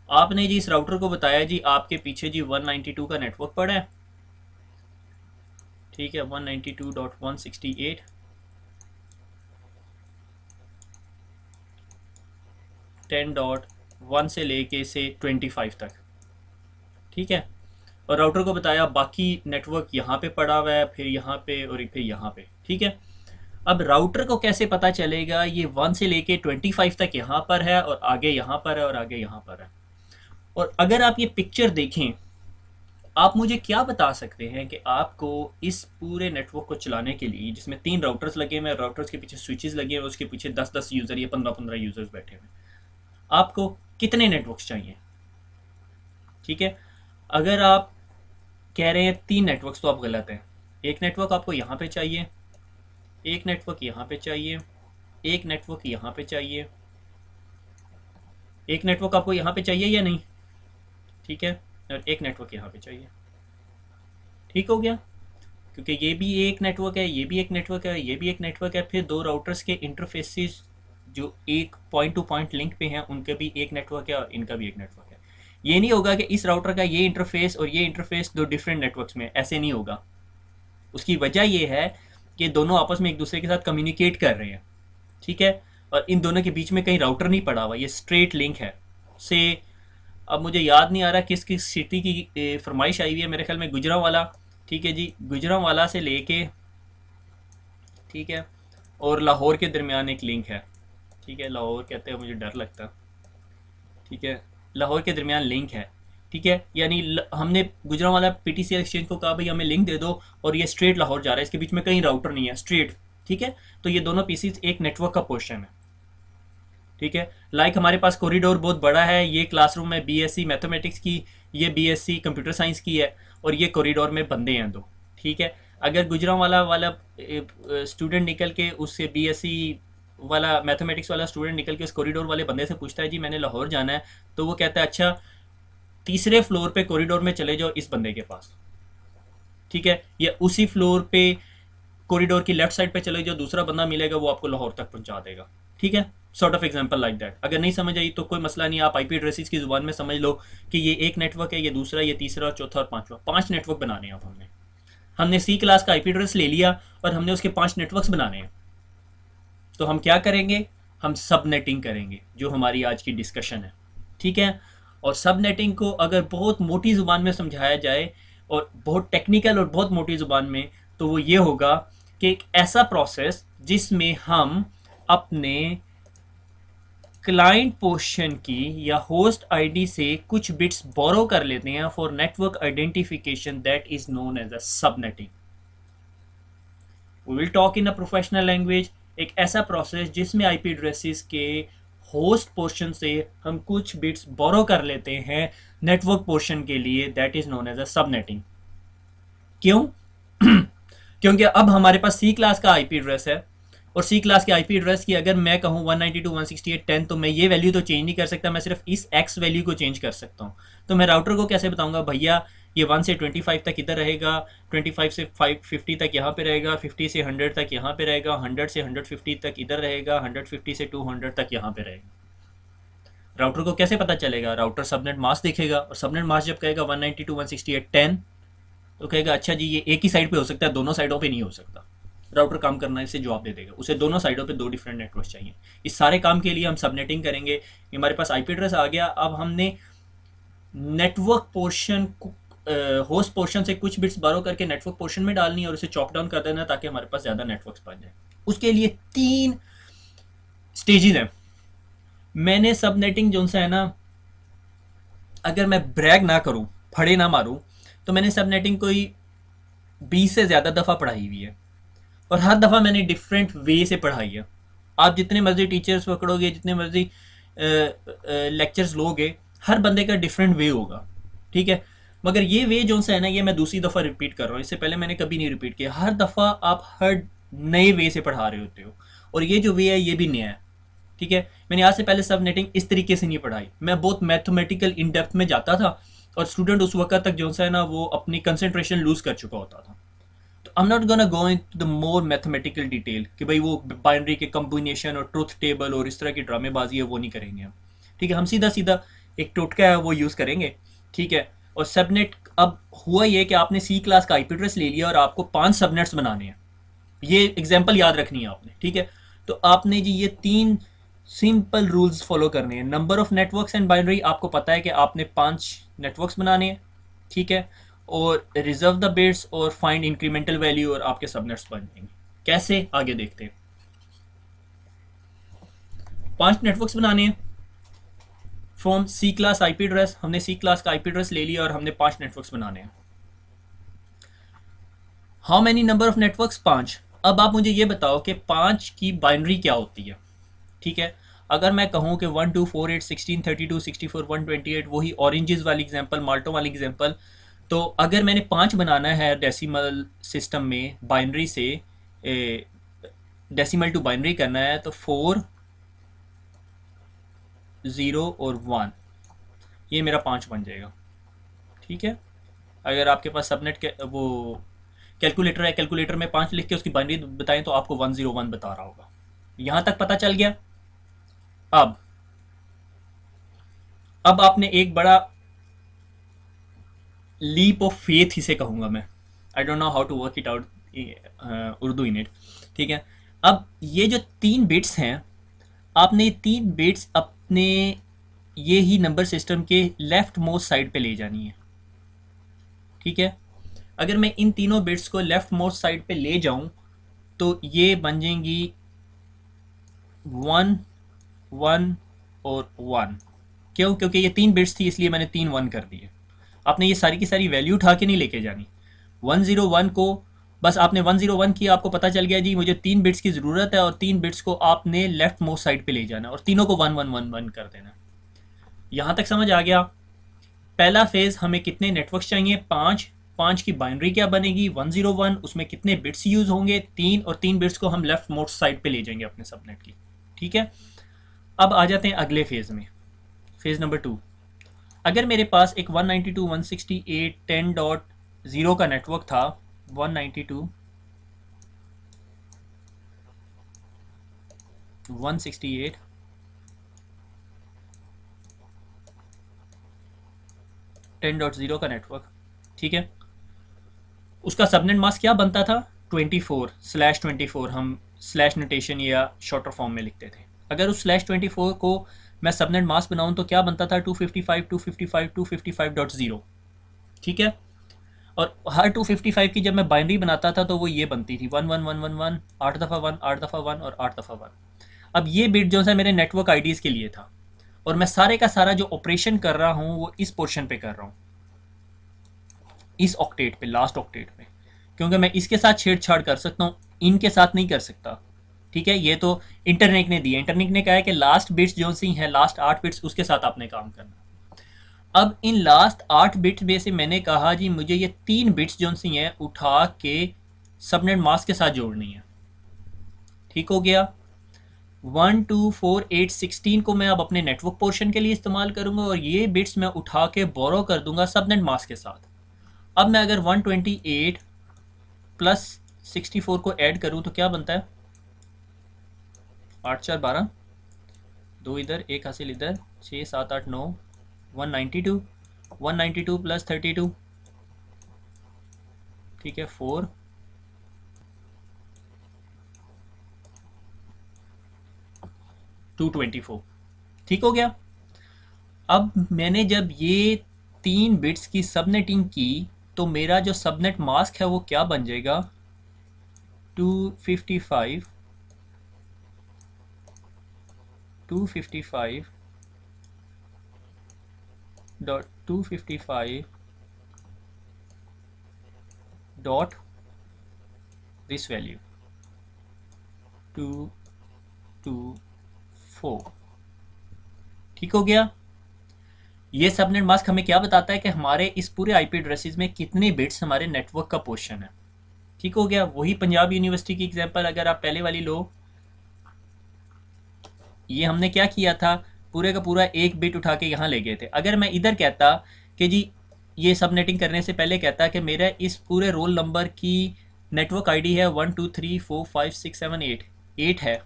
आपने जी इस राउटर को बताया जी आपके पीछे जी 192 का नेटवर्क पड़ा है, ठीक है, 192.168, $10.1 से लेके से 25 तक, ठीक है। और राउटर को बताया बाकी नेटवर्क यहाँ पे पड़ा हुआ है, फिर यहाँ पे और फिर यहाँ पे, ठीक है। अब राउटर को कैसे पता चलेगा ये 1 से लेके 25 तक यहाँ पर है और आगे यहाँ पर है और आगे यहाँ पर है। और अगर आप ये पिक्चर देखें, आप मुझे क्या बता सकते हैं कि आपको इस पूरे नेटवर्क को चलाने के लिए, जिसमें 3 राउटर्स लगे हुए हैं, राउटर्स के पीछे स्विचेस लगे हुए हैं, उसके पीछे 10-10 यूज़र या 15-15 यूज़र्स बैठे हुए हैं, आपको कितने नेटवर्क्स चाहिए? ठीक है, अगर आप कह रहे हैं 3 नेटवर्क्स तो आप गलत हैं। एक नेटवर्क आपको यहाँ पे चाहिए, एक नेटवर्क यहाँ पे चाहिए, एक नेटवर्क यहाँ पे चाहिए, एक नेटवर्क आपको यहाँ पे चाहिए या नहीं? ठीक है, और एक नेटवर्क यहाँ पे चाहिए। ठीक हो गया, क्योंकि ये भी एक नेटवर्क है, ये भी एक नेटवर्क है, ये भी एक नेटवर्क है, फिर 2 राउटर्स के इंटरफेसेस जो एक पॉइंट टू पॉइंट लिंक पे हैं उनके भी एक नेटवर्क है और इनका भी एक नेटवर्क है। ये नहीं होगा कि इस राउटर का ये इंटरफेस और ये इंटरफेस 2 डिफरेंट नेटवर्क्स में, ऐसे नहीं होगा। उसकी वजह ये है कि दोनों आपस में एक दूसरे के साथ कम्युनिकेट कर रहे हैं। ठीक है, और इन दोनों के बीच में कहीं राउटर नहीं पड़ा हुआ, ये स्ट्रेट लिंक है से। अब मुझे याद नहीं आ रहा किस किस सिटी की फरमाइश आई हुई है, मेरे ख्याल में गुजरांवाला। ठीक है जी, गुजरांवाला से लेके, ठीक है, और लाहौर के दरमियान एक लिंक है। ठीक है, लाहौर कहते हैं, मुझे डर लगता। ठीक है, लाहौर के दरमियान लिंक है। ठीक है, यानी हमने गुजरांवाला पीटीसीएल एक्सचेंज को कहा भाई हमें लिंक दे दो, और ये स्ट्रेट लाहौर जा रहा है, इसके बीच में कहीं राउटर नहीं है, स्ट्रेट। ठीक है, तो ये दोनों पीसीज एक नेटवर्क का पोर्शन है। ठीक है, लाइक हमारे पास कॉरिडोर बहुत बड़ा है, ये क्लासरूम है बीएससी मैथमेटिक्स की, ये बीएससी कंप्यूटर साइंस की है, और ये कॉरिडोर में बंदे हैं 2। ठीक है, अगर गुजरांवाला वाला स्टूडेंट निकल के उससे बीएससी वाला मैथमेटिक्स वाला स्टूडेंट निकल के उस कॉरिडोर वाले बंदे से पूछता है जी मैंने लाहौर जाना है, तो वो कहता है अच्छा 3रे फ्लोर पे कॉरिडोर में चले जाओ इस बंदे के पास। ठीक है, या उसी फ्लोर पे कॉरिडोर की लेफ्ट साइड पे चले जाओ, दूसरा बंदा मिलेगा, वो आपको लाहौर तक पहुंचा देगा। ठीक है, sort of example like that. अगर नहीं समझ आई तो कोई मसला नहीं, आप आईपी एड्रेसेस की जुबान में समझ लो कि ये एक नेटवर्क है, ये दूसरा, ये तीसरा, चौथा और पांचवा। 5 नेटवर्क बनाने हैं। अब हमने सी क्लास का आईपी एड्रेस ले लिया और हमने उसके 5 नेटवर्क्स बनाने हैं। तो हम क्या करेंगे? हम सबनेटिंग करेंगे, जो हमारी आज की डिस्कशन है। ठीक है, और सबनेटिंग को अगर बहुत मोटी ज़ुबान में समझाया जाए और बहुत टेक्निकल और बहुत मोटी ज़ुबान में, तो वो ये होगा कि एक ऐसा प्रोसेस जिसमें हम अपने क्लाइंट पोर्शन की या होस्ट आईडी से कुछ बिट्स बोरो कर लेते हैं for network identification, that is known as a subnetting. We will talk in a professional language. एक ऐसा प्रोसेस जिसमें आईपी एड्रेसेस के होस्ट पोर्शन से हम कुछ बिट्स बोरो कर लेते हैं नेटवर्क पोर्शन के लिए, that is known as a subnetting. क्यों? क्योंकि अब हमारे पास सी क्लास का आईपी एड्रेस है, और सी क्लास के आईपी एड्रेस की अगर मैं कहूँ 192.168.10, तो मैं ये वैल्यू तो चेंज नहीं कर सकता, मैं सिर्फ इस एक्स वैल्यू को चेंज कर सकता हूँ। तो मैं राउटर को कैसे बताऊंगा भैया ये 1 से 25 तक इधर रहेगा, 25 से 50 तक यहाँ पे रहेगा, 50 से 100 तक यहाँ पे रहेगा, 100 से 150 तक इधर रहेगा, 150 से 200 तक यहाँ पे रहेगा। राउटर को कैसे पता चलेगा? राउटर सबनेट मास्क देखेगा, और सबनेट मास्क जब कहेगा 192.168.10, तो कहेगा अच्छा जी ये एक ही साइड पे हो सकता है, दोनों साइडों पे नहीं हो सकता। राउटर काम करना है, इसे जवाब दे देगा, उसे दोनों साइडों पे 2 डिफरेंट नेटवर्क चाहिए। इस सारे काम के लिए हम सबनेटिंग करेंगे। हमारे पास आईपी एड्रेस आ गया, अब हमने नेटवर्क पोर्शन होस्ट पोर्शन से कुछ बिट्स बारो करके नेटवर्क पोर्शन में डालनी है और उसे चॉप डाउन कर देना ताकि हमारे पास ज़्यादा नेटवर्क्स बन जाए। उसके लिए 3 स्टेजेस हैं। मैंने सबनेटिंग जो सा है ना, अगर मैं ब्रैग ना करूं, फड़े ना मारूं, तो मैंने सबनेटिंग कोई 20 से ज़्यादा दफ़ा पढ़ाई हुई है, और हर दफ़ा मैंने डिफरेंट वे से पढ़ाई है। आप जितने मर्जी टीचर्स पकड़ोगे, जितने मर्जी लेक्चर्स लोगे, हर बंदे का डिफरेंट वे होगा। ठीक है, मगर ये वे जो सा है ना, ये मैं दूसरी दफ़ा रिपीट कर रहा हूँ, इससे पहले मैंने कभी नहीं रिपीट किया। हर दफ़ा आप हर नए वे से पढ़ा रहे होते हो, और ये जो वे है ये भी नया है। ठीक है, मैंने आज से पहले सबनेटिंग इस तरीके से नहीं पढ़ाई, मैं बहुत मैथमेटिकल इन डेप्थ में जाता था, और स्टूडेंट उस वक्त तक जो सा है ना वो अपनी कंसंट्रेशन लूज कर चुका होता था। तो I am not gonna go into the more mathematical detail कि भाई वो बाइनरी के कम्बिनेशन और ट्रुथ टेबल और इस तरह की ड्रामेबाजी है, वो नहीं करेंगे हम। ठीक है, हम सीधा सीधा एक टोटका है वो यूज़ करेंगे। ठीक है, और सबनेट, अब हुआ ये कि आपने सी क्लास का आईपी एड्रेस ले लिया और आपको 5 सबनेट्स बनाने हैं। ये एग्जाम्पल याद रखनी है आपने। ठीक है, तो आपने जी ये 3 सिंपल रूल्स फॉलो करने हैं। Number of networks and binary, आपको पता है कि आपने 5 नेटवर्क्स बनाने हैं। ठीक है, और रिजर्व द बिट्स और फाइंड इंक्रीमेंटल वैल्यू, और आपके सबनेट्स बन जाएंगे। कैसे, आगे देखते हैं। 5 नेटवर्क्स बनाने हैं। From C class IP address, हमने सी क्लास का आईपी एड्रेस ले लिया और हमने 5 नेटवर्क्स बनाने हैं। How many number of networks? 5। अब आप मुझे ये बताओ कि 5 की बाइनरी क्या होती है। ठीक है, अगर मैं कहूँ कि 1 2 4 8 16 32 64 128, वही ऑरेंजेस वाली एग्जांपल, माल्टो वाली एग्जांपल, तो अगर मैंने 5 बनाना है डेसिमल सिस्टम में बाइनरी से, डेसिमल टू बाइनरी करना है, तो 4 0 और 1, ये मेरा 5 बन जाएगा। ठीक है, अगर आपके पास सबनेट के वो कैलकुलेटर है, कैलकुलेटर में 5 लिख के उसकी बाइनरी बताएं तो आपको 101 बता रहा होगा। यहां तक पता चल गया। अब आपने एक बड़ा लीप ऑफ फेथ इसे कहूंगा मैं, I don't know how to work it out Urdu in it. ठीक है, अब ये जो 3 बिट्स हैं, आपने ये 3 बिट्स अपने ये ही नंबर सिस्टम के लेफ्ट मोस्ट साइड पे ले जानी है। ठीक है, अगर मैं इन तीनों बिट्स को लेफ्ट मोस्ट साइड पे ले जाऊं तो ये बन जाएंगी 1 1 और 1। क्यों? क्योंकि ये 3 बिट्स थी इसलिए मैंने 3 1 कर दिए। आपने ये सारी की सारी वैल्यू उठा के नहीं लेके जानी। 101 को बस आपने 101 किया, आपको पता चल गया जी मुझे 3 बिट्स की ज़रूरत है, और 3 बिट्स को आपने लेफ्ट मोस्ट साइड पे ले जाना और तीनों को 1 1 1 1 कर देना। यहाँ तक समझ आ गया? पहला फेज़, हमें कितने नेटवर्क्स चाहिए? 5। 5 की बाइनरी क्या बनेगी? 101। उसमें कितने बिट्स यूज़ होंगे? 3, और 3 बिट्स को हम लेफ्ट मोस्ट साइड पे ले जाएंगे अपने सबनेट की। ठीक है, अब आ जाते हैं अगले फेज़ में, फेज़ नंबर 2। अगर मेरे पास एक 192.168.10.0 का नेटवर्क था, 192.168.10.0 का नेटवर्क, ठीक है, उसका सबनेट मास्क क्या बनता था? 24/24, हम स्लैश नोटेशन या शॉर्टर फॉर्म में लिखते थे। अगर उस /24 को मैं सबनेट मास्क बनाऊं तो क्या बनता था? 255.255.255.0। ठीक है, और हर 255 की जब मैं बाइनरी बनाता था तो वो ये बनती थी 1 1 1 1 1, 8 दफ़ा 1, 8 दफ़ा 1 और 8 दफ़ा 1। अब ये बिट जो है मेरे नेटवर्क आईडीज़ के लिए था, और मैं सारे का सारा जो ऑपरेशन कर रहा हूँ वो इस पोर्शन पे कर रहा हूँ, इस ऑक्टेट पे, लास्ट ऑक्टेट पे, क्योंकि मैं इसके साथ छेड़छाड़ कर सकता हूँ, इनके साथ नहीं कर सकता। ठीक है, ये तो इंटरनेट ने दिया, इंटरनेट ने कहा है कि लास्ट बिट्स जो सी हैं, लास्ट 8 बिट्स, उसके साथ आपने काम करना। अब इन लास्ट 8 बिट्स में से मैंने कहा जी मुझे ये 3 बिट्स जो सी हैं उठा के सबनेट मास्क के साथ जोड़नी है। ठीक हो गया। 1 2 4 8 16 को मैं अब अपने नेटवर्क पोर्शन के लिए इस्तेमाल करूंगा, और ये बिट्स मैं उठा के बोरो कर दूंगा सबनेट मास्क के साथ। अब मैं अगर 128 प्लस 64 को ऐड करूं तो क्या बनता है? 8 4 12, 2 इधर, 1 हासिल इधर, 6 7 8 9, 192। 192 प्लस 32, ठीक है, 4, 224। ठीक हो गया। अब मैंने जब ये 3 बिट्स की सबनेटिंग की तो मेरा जो सबनेट मास्क है वो क्या बन जाएगा? 255 डॉट 255 डॉट दिस वैल्यू 224। ठीक हो गया। ये सबनेट मास्क हमें क्या बताता है कि हमारे इस पूरे आईपी एड्रेसेस में कितने बिट्स हमारे नेटवर्क का पोर्शन है। ठीक हो गया। वही पंजाब यूनिवर्सिटी की एग्जांपल अगर आप पहले वाली लो, ये हमने क्या किया था, पूरे का पूरा एक बिट उठा के यहाँ ले गए थे। अगर मैं इधर कहता कि जी ये सबनेटिंग करने से पहले कहता कि मेरा इस पूरे रोल नंबर की नेटवर्क आईडी है 1 2 3 4 5 6 7 8 है,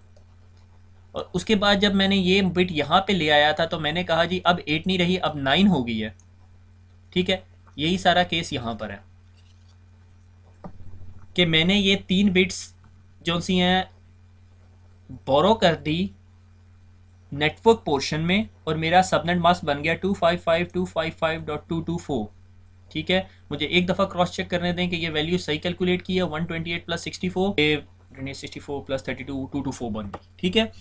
और उसके बाद जब मैंने ये बिट यहाँ पे ले आया था तो मैंने कहा जी अब 8 नहीं रही, अब 9 हो गई है। ठीक है, यही सारा केस यहाँ पर है कि मैंने ये 3 बिट्स जो सी हैं बोरो कर दी नेटवर्क पोर्शन में, और मेरा सबनेट मास्क बन गया 255.255.224। ठीक है, मुझे एक दफ़ा क्रॉस चेक करने दें कि ये वैल्यू सही कैलकुलेट की है। 128 प्लस 64 प्लस 32 224 बन गई। ठीक है,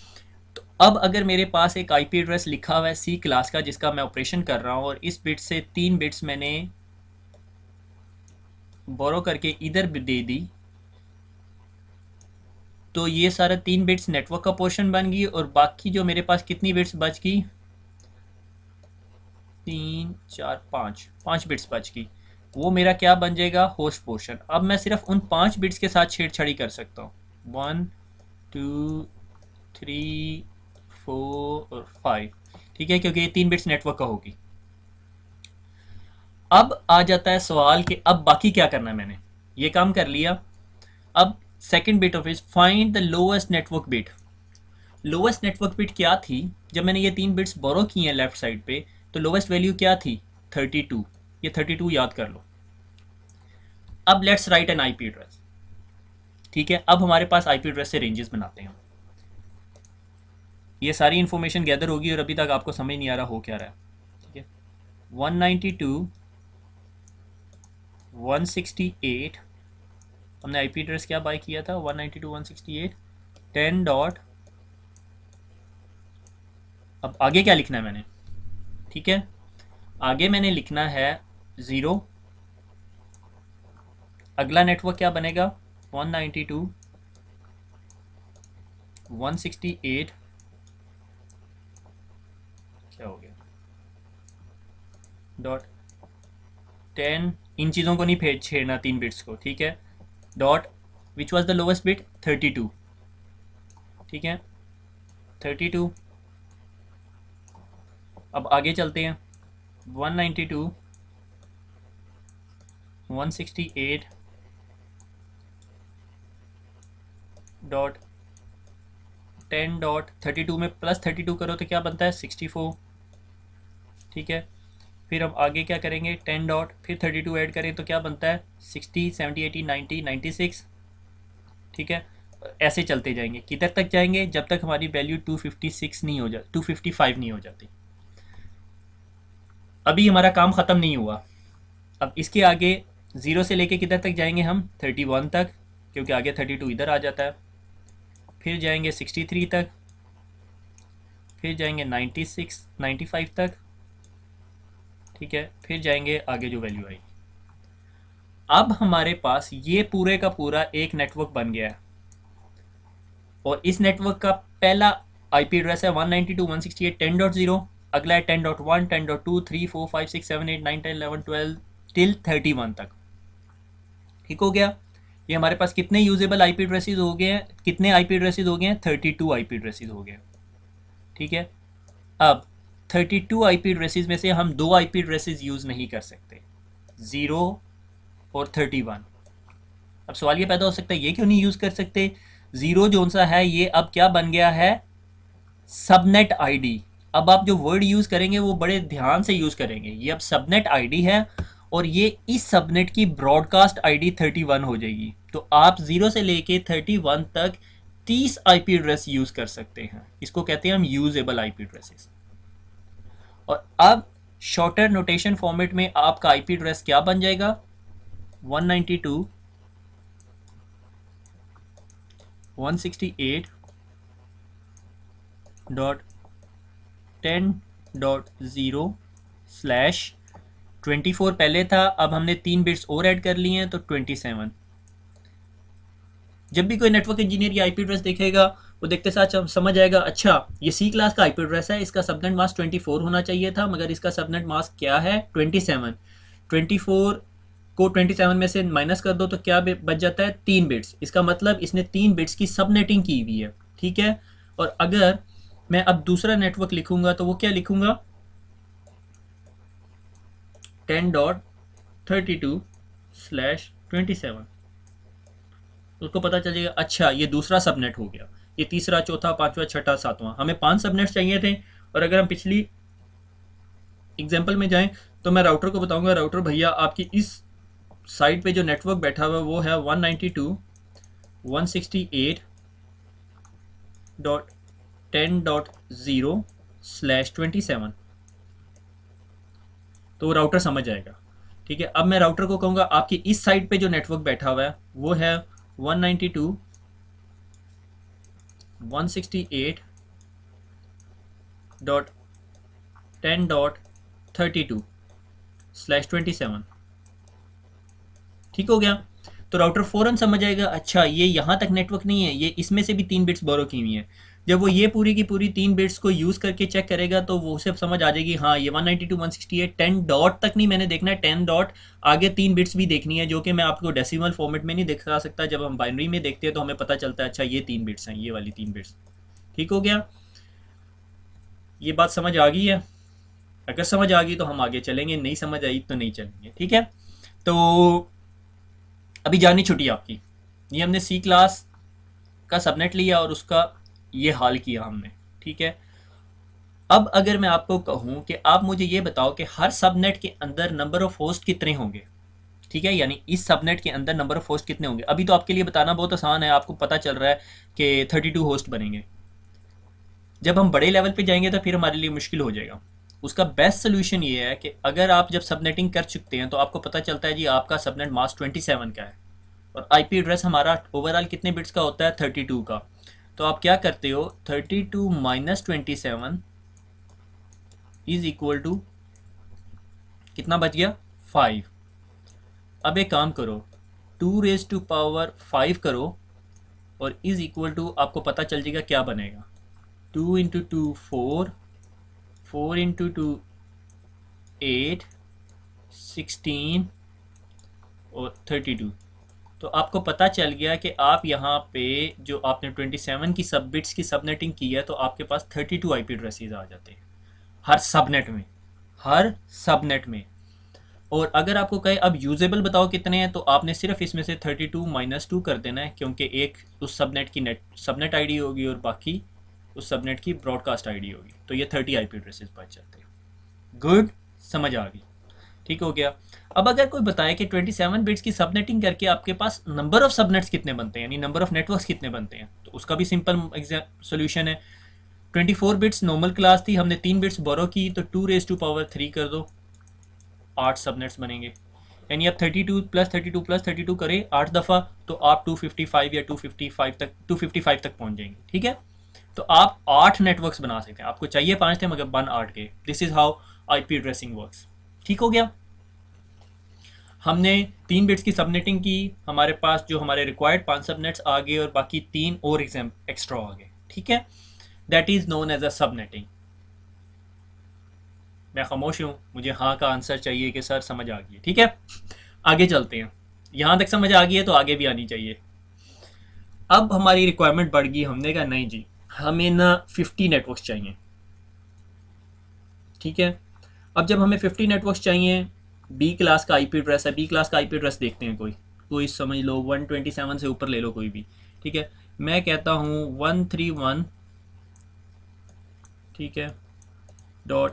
तो अब अगर मेरे पास एक आईपी एड्रेस लिखा हुआ है सी क्लास का जिसका मैं ऑपरेशन कर रहा हूँ और इस बिट से 3 बिट्स मैंने बोरो करके इधर भी दे दी, तो ये सारा 3 बिट्स नेटवर्क का पोर्शन बन गई और बाकी जो मेरे पास कितनी बिट्स बच गई, 3 4 5 5 बिट्स बच गई, वो मेरा क्या बन जाएगा, होस्ट पोर्शन। अब मैं सिर्फ उन 5 बिट्स के साथ छेड़छाड़ी कर सकता हूँ, 1 2 3 4 और 5, ठीक है, क्योंकि ये 3 बिट्स नेटवर्क का होगी। अब आ जाता है सवाल कि अब बाकी क्या करना है। मैंने ये काम कर लिया। अब second bit of is find the lowest network bit. Lowest network bit क्या थी, जब मैंने ये 3 बिट्स बोरो किए हैं लेफ्ट साइड पे, तो लोएस्ट वैल्यू क्या थी, 32। ये 32 याद कर लो। अब let's write N IP address. ठीक है, अब हमारे पास आईपी एड्रेस से रेंजेस बनाते हैं। ये सारी इंफॉर्मेशन गैदर होगी और अभी तक आपको समझ नहीं आ रहा हो क्या रहा है। ठीक है, 192.168 हमने आईपी एड्रेस क्या बाय किया था, 192.168 10 डॉट। अब आगे क्या लिखना है मैंने, ठीक है, आगे मैंने लिखना है 0। अगला नेटवर्क क्या बनेगा, 192.168 क्या हो गया डॉट 10, इन चीज़ों को नहीं छेड़ना 3 बिट्स को, ठीक है, dot which was the lowest bit, 32। ठीक है, 32। अब आगे चलते हैं, 192.168 डॉट 10 डॉट 32 में प्लस 32 करो तो क्या बनता है, 64। ठीक है, फिर हम आगे क्या करेंगे, 10 डॉट फिर 32 ऐड करें तो क्या बनता है, 60 70 80 90 96। ठीक है, ऐसे चलते जाएंगे, किधर तक जाएंगे, जब तक हमारी वैल्यू 256 नहीं हो जाती, 255 नहीं हो जाती। अभी हमारा काम ख़त्म नहीं हुआ। अब इसके आगे 0 से लेके किधर तक जाएंगे हम, 31 तक, क्योंकि आगे 32 इधर आ जाता है। फिर जाएंगे 63 तक, फिर जाएंगे 96 95 तक। ठीक है, फिर जाएंगे आगे जो वैल्यू आएगी। अब हमारे पास ये पूरे का पूरा एक नेटवर्क बन गया है और इस नेटवर्क का पहला आईपी एड्रेस है 192.168.10.0, अगला है 10.1 10.2 3 4 5 6 7 8 9 10 11 12 टिल 31 तक। ठीक हो गया, ये हमारे पास कितने यूजेबल आईपी एड्रेसेस हो गए हैं, कितने आईपी एड्रेसेस हो गए हैं, 32 आईपी एड्रेसेस हो गए। ठीक है, अब 32 आईपी एड्रेसेस में से हम 2 आईपी एड्रेसेस यूज़ नहीं कर सकते, 0 और 31। अब सवाल ये पैदा हो सकता है ये क्यों नहीं यूज़ कर सकते, 0 जोन सा है ये अब क्या बन गया है, सबनेट आईडी। अब आप जो वर्ड यूज़ करेंगे वो बड़े ध्यान से यूज़ करेंगे, ये अब सबनेट आईडी है और ये इस सबनेट की ब्रॉडकास्ट आईडी 31 हो जाएगी। तो आप 0 से लेके 31 तक 30 आईपी एड्रेस यूज़ कर सकते हैं, इसको कहते हैं हम यूजेबल आईपी एड्रेसेस। और अब शॉर्टर नोटेशन फॉर्मेट में आपका आईपी एड्रेस क्या बन जाएगा, 192.168.10.0/24 पहले था, अब हमने 3 बिट्स और ऐड कर लिए हैं तो 27। जब भी कोई नेटवर्क इंजीनियर ये आईपी एड्रेस देखेगा वो देखते साथ समझ आएगा, अच्छा ये सी क्लास का आईपी एड्रेस है, इसका सबनेट मास्क 24 होना चाहिए था मगर इसका सबनेट मास्क क्या है, 27। 24 को 27 में से माइनस कर दो तो क्या बच जाता है, 3 बिट्स। इसका मतलब इसने 3 बिट्स की सबनेटिंग की हुई है। ठीक है, और अगर मैं अब दूसरा नेटवर्क लिखूंगा तो वो क्या लिखूंगा, 10.32/27। उसको पता चल जाएगा अच्छा ये दूसरा सबनेट हो गया, ये तीसरा चौथा पांचवा छठा सातवां, हमें 5 सबनेट्स चाहिए थे। और अगर हम पिछली एग्जांपल में जाएं तो मैं राउटर को बताऊंगा, राउटर भैया आपकी इस साइट पे जो नेटवर्क बैठा हुआ है वो है 192.168.10.0/27। तो वो राउटर समझ जाएगा। ठीक है, अब मैं राउटर को कहूँगा आपकी इस साइड पे जो नेटवर्क बैठा हुआ है वो है 192.168.10.0/27। डॉट 10.32/27। ठीक हो गया। तो राउटर फ़ौरन समझ आएगा, अच्छा ये यहाँ तक नेटवर्क नहीं है, ये इसमें से भी 3 बिट्स बोरो की हुई हैं। जब वो ये पूरी की पूरी 3 बिट्स को यूज़ करके चेक करेगा तो वो उसे समझ आ जाएगी, हाँ ये 192.168 10 डॉट तक नहीं मैंने देखना है, 10 डॉट आगे 3 बिट्स भी देखनी है, जो कि मैं आपको डेसिमल फॉर्मेट में नहीं दिखा सकता। जब हम बाइनरी में देखते हैं तो हमें पता चलता है अच्छा ये 3 बिट्स हैं, ये वाली 3 बिट्स। ठीक हो गया। ये बात समझ आ गई है? अगर समझ आ गई तो हम आगे चलेंगे, नहीं समझ आई तो नहीं चलेंगे। ठीक है। तो अभी जानी छुट्टी आपकी, ये हमने सी क्लास का सबनेट लिया और उसका ये हाल किया हमने। ठीक है। अब अगर मैं आपको कहूं कि आप मुझे ये बताओ कि हर सबनेट के अंदर नंबर ऑफ होस्ट कितने होंगे। ठीक है, यानी इस सबनेट के अंदर नंबर ऑफ होस्ट कितने होंगे। अभी तो आपके लिए बताना बहुत आसान है, आपको पता चल रहा है कि 32 होस्ट बनेंगे। जब हम बड़े लेवल पे जाएंगे तो फिर हमारे लिए मुश्किल हो जाएगा। उसका बेस्ट सोल्यूशन ये है कि अगर आप जब सबनेटिंग कर चुकते हैं तो आपको पता चलता है जी आपका सबनेट मास्क 27 का है और आईपी एड्रेस हमारा ओवरऑल कितने बिट्स का होता है, 32 का। तो आप क्या करते हो, 32 माइनस 27 इज इक्वल टू कितना बच गया, 5। अब एक काम करो, 2⁵ करो और इज इक्वल टू आपको पता चल जाएगा क्या बनेगा, 2 इंटू 2 4, 4 इंटू 2 8, 16 और 32। तो आपको पता चल गया कि आप यहाँ पे जो आपने 27 की सब बिट्स की सबनेटिंग की है तो आपके पास 32 आईपी एड्रेसेस आ जाते हैं हर सबनेट में, हर सबनेट में। और अगर आपको कहे अब यूजेबल बताओ कितने हैं, तो आपने सिर्फ इसमें से 32 माइनस 2 कर देना है, क्योंकि एक उस सबनेट की सबनेट आईडी होगी और बाकी उस सबनेट की ब्रॉडकास्ट आईडी होगी, तो ये 30 आईपी एड्रेसेस बच जाते हैं। गुड, समझ आ गई। ठीक हो गया। अब अगर कोई बताए कि 27 बिट्स की सबनेटिंग करके आपके पास नंबर ऑफ सबनेट्स कितने बनते हैं, यानी नंबर ऑफ नेटवर्क्स कितने बनते हैं, तो उसका भी सिंपल सोल्यूशन है। 24 बिट्स नॉर्मल क्लास थी, हमने 3 बिट्स बोरो की तो 2⁵ कर दो, 8 सबनेट्स बनेंगे। यानी आप 32 प्लस 32 प्लस 32 करें 8 दफ़ा तो आप 255 या 255 तक पहुंच जाएंगे। ठीक है। तो आप 8 नेटवर्क्स बना सकते हैं, आपको चाहिए 5 थे मगर बन 8 के। This is how IP addressing works. ठीक हो गया। हमने 3 बिट्स की सबनेटिंग की, हमारे पास जो हमारे रिक्वायर्ड 5 सबनेट्स आ गए और बाकी 3 और एक्स्ट्रा आ गए। ठीक है। That is known as a subnetting. मैं खामोश हूँ, मुझे हाँ का आंसर चाहिए कि सर समझ आ गई। ठीक है, आगे चलते हैं। यहाँ तक समझ आ गई है तो आगे भी आनी चाहिए। अब हमारी रिक्वायरमेंट बढ़ गई, हमने कहा नहीं जी हमें ना 50 नेटवर्क्स चाहिए। ठीक है। अब जब हमें 50 नेटवर्क्स चाहिए, बी क्लास का आईपी एड्रेस है, बी क्लास का आईपी एड्रेस देखते हैं, कोई कोई समझ लो 127 से ऊपर ले लो कोई भी। ठीक है, मैं कहता हूँ 131, ठीक है, डॉट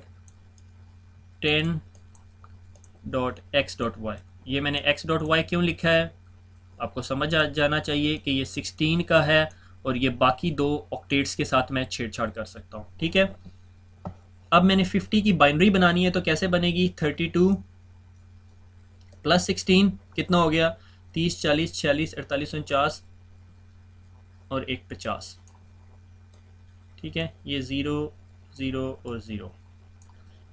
10.x.y। ये मैंने x.y क्यों लिखा है, आपको समझ आ जाना चाहिए कि ये 16 का है और ये बाकी 2 ऑक्टेट्स के साथ मैं छेड़छाड़ कर सकता हूँ। ठीक है। अब मैंने 50 की बाइनरी बनानी है तो कैसे बनेगी, 32 प्लस 16 कितना हो गया, 30 40 46 48 49 और 1 50। ठीक है, ये 0 0 और 0।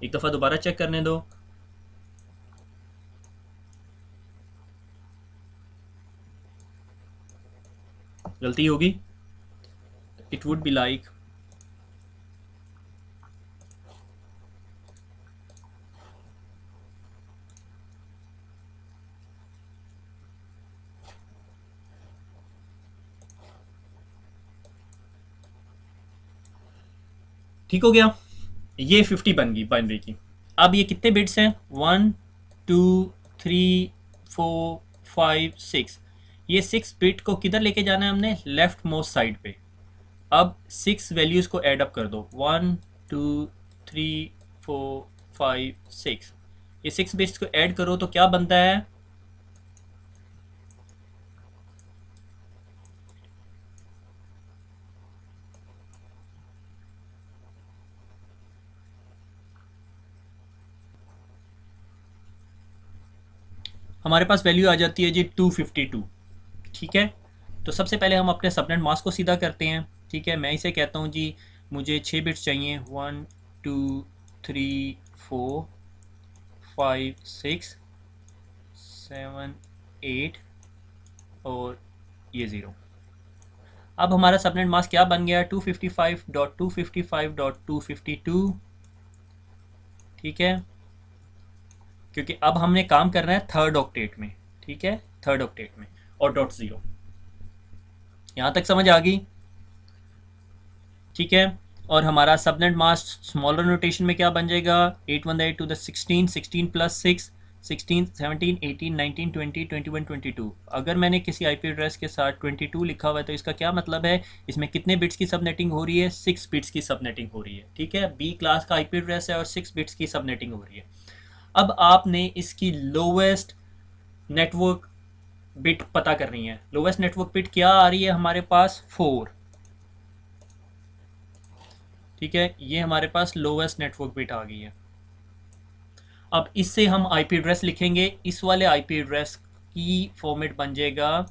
एक दफ़ा दोबारा चेक करने दो, गलती होगी। इट वुड बी लाइक ठीक हो गया। ये 50 बन गई बाइनरी की। अब ये कितने बिट्स हैं, 1 2 3 4 5 6। ये 6 बिट को किधर लेके जाना है हमने, लेफ्ट मोस्ट साइड पे। अब 6 वैल्यूज़ को ऐड अप कर दो, 1 2 3 4 5 6। ये 6 बिट्स को ऐड करो तो क्या बनता है, हमारे पास वैल्यू आ जाती है जी 252। ठीक है। तो सबसे पहले हम अपने सबनेट मास्क को सीधा करते हैं। ठीक है, मैं इसे कहता हूँ जी मुझे 6 बिट्स चाहिए, 1 3 4 5 6 7 8 और ये 0। अब हमारा सबनेट मास्क क्या बन गया? 255.255.252। ठीक है, क्योंकि अब हमने काम करना है थर्ड ऑक्टेट में। ठीक है, थर्ड ऑक्टेट में और डॉट ज़ीरो। यहाँ तक समझ आ गई? ठीक है, और हमारा सबनेट मास्क स्मॉलर नोटेशन में क्या बन जाएगा? 8 1 8 to the 16, 16 plus 6, 16 17 18 19 20 21 22। अगर मैंने किसी आईपी एड्रेस के साथ 22 लिखा हुआ है तो इसका क्या मतलब है? इसमें कितने बिट्स की सबनेटिंग हो रही है? 6 बिट्स की सबनेटिंग हो रही है। ठीक है, बी क्लास का आईपी एड्रेस है और 6 बिट्स की सबनेटिंग हो रही है। अब आपने इसकी लोवेस्ट नेटवर्क बिट पता करनी है। लोवेस्ट नेटवर्क बिट क्या आ रही है हमारे पास? 4। ठीक है, ये हमारे पास लोवेस्ट नेटवर्क बिट आ गई है। अब इससे हम आईपी एड्रेस लिखेंगे। इस वाले आईपी एड्रेस की फॉर्मेट बन जाएगा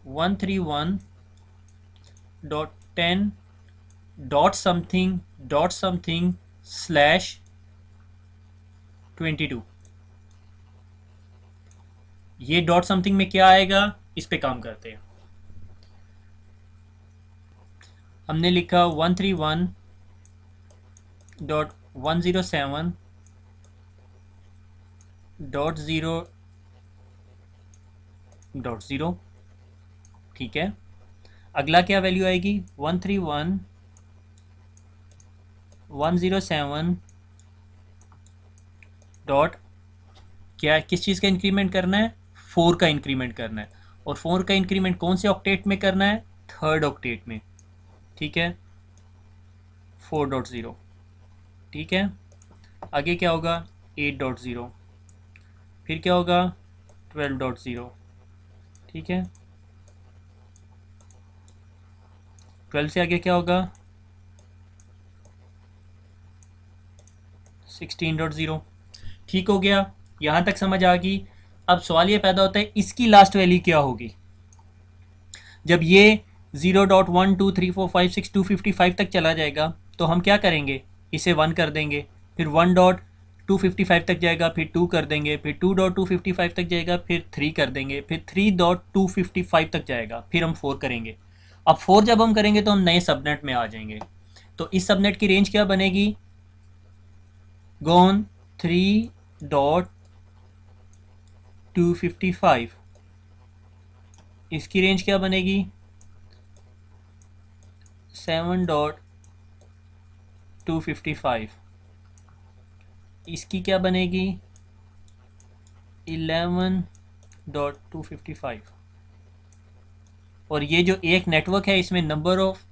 131.10.something.something/22। ये डॉट समथिंग में क्या आएगा? इस पे काम करते हैं। हमने लिखा 131.107.0.0। ठीक है, अगला क्या वैल्यू आएगी? 131.107 डॉट क्या, किस चीज़ का इंक्रीमेंट करना है? 4 का इंक्रीमेंट करना है। और 4 का इंक्रीमेंट कौन से ऑक्टेट में करना है? थर्ड ऑक्टेट में। ठीक है, 4.0। ठीक है, आगे क्या होगा? 8.0। फिर क्या होगा? 12.0। ठीक है, 12 से आगे क्या होगा? 16.0। ठीक हो गया, यहाँ तक समझ आ गई। अब सवाल ये पैदा होता है इसकी लास्ट वैल्यू क्या होगी? जब ये 0.123456255 तक चला जाएगा तो हम क्या करेंगे? इसे 1 कर देंगे, फिर 1.255 तक जाएगा, फिर 2 कर देंगे, फिर 2.255 तक जाएगा, फिर 3 कर देंगे, फिर 3.255 तक जाएगा, फिर हम 4 करेंगे। अब 4 जब हम करेंगे तो हम नए सबनेट में आ जाएंगे। तो इस सबनेट की रेंज क्या बनेगी? गॉन 3.255। इसकी रेंज क्या बनेगी? 7.255। इसकी क्या बनेगी? 11.255। और ये जो एक नेटवर्क है इसमें नंबर ऑफ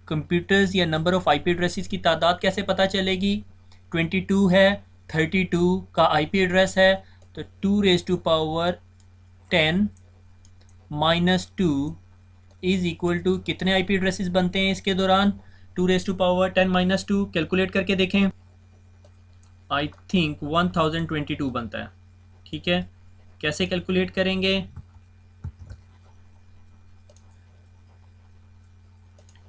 कंप्यूटर्स या नंबर ऑफ आईपी एड्रेसेस की तादाद कैसे पता चलेगी? 22 है, 32 का आईपी एड्रेस है, तो 2⁻10 माइनस 2 इज इक्वल टू कितने आईपी एड्रेसेस बनते हैं इसके दौरान? 2⁻10 माइनस 2 कैलकुलेट करके देखें। आई थिंक 1022 बनता है। ठीक है, कैसे कैलकुलेट करेंगे?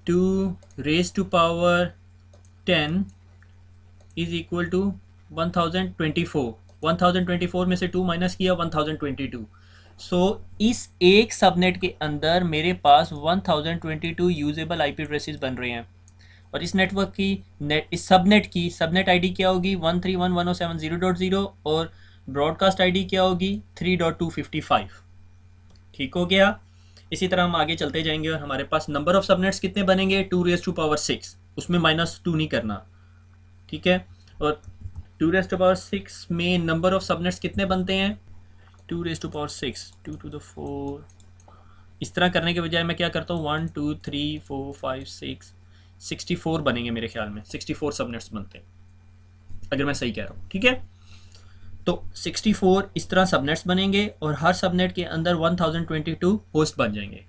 2⁻10 इज इक्वल टू 1024। 1024 में से 2 माइनस किया 1022। सो इस एक सबनेट के अंदर मेरे पास 1022 यूजेबल आईपी एड्रेसेस बन रहे हैं। और इस नेटवर्क की इस सबनेट की सबनेट आईडी क्या होगी? 131.107.0.0 और ब्रॉडकास्ट आईडी क्या होगी? 3.255। ठीक हो गया। इसी तरह हम आगे चलते जाएंगे और हमारे पास नंबर ऑफ सबनेट्स कितने बनेंगे? 2⁻6। उसमें -2 नहीं करना। ठीक है, और 2⁻6 में नंबर ऑफ सबनेट्स कितने बनते हैं? 2⁻6 2 to the 4। इस तरह करने के बजाय मैं क्या करता हूँ? 1 2 3 4 5 6 64 बनेंगे मेरे ख्याल में। 64 सबनेट्स बनते हैं अगर मैं सही कह रहा हूँ। ठीक है, तो 64 इस तरह सबनेट्स बनेंगे और हर सबनेट के अंदर 1022 होस्ट बन जाएंगे।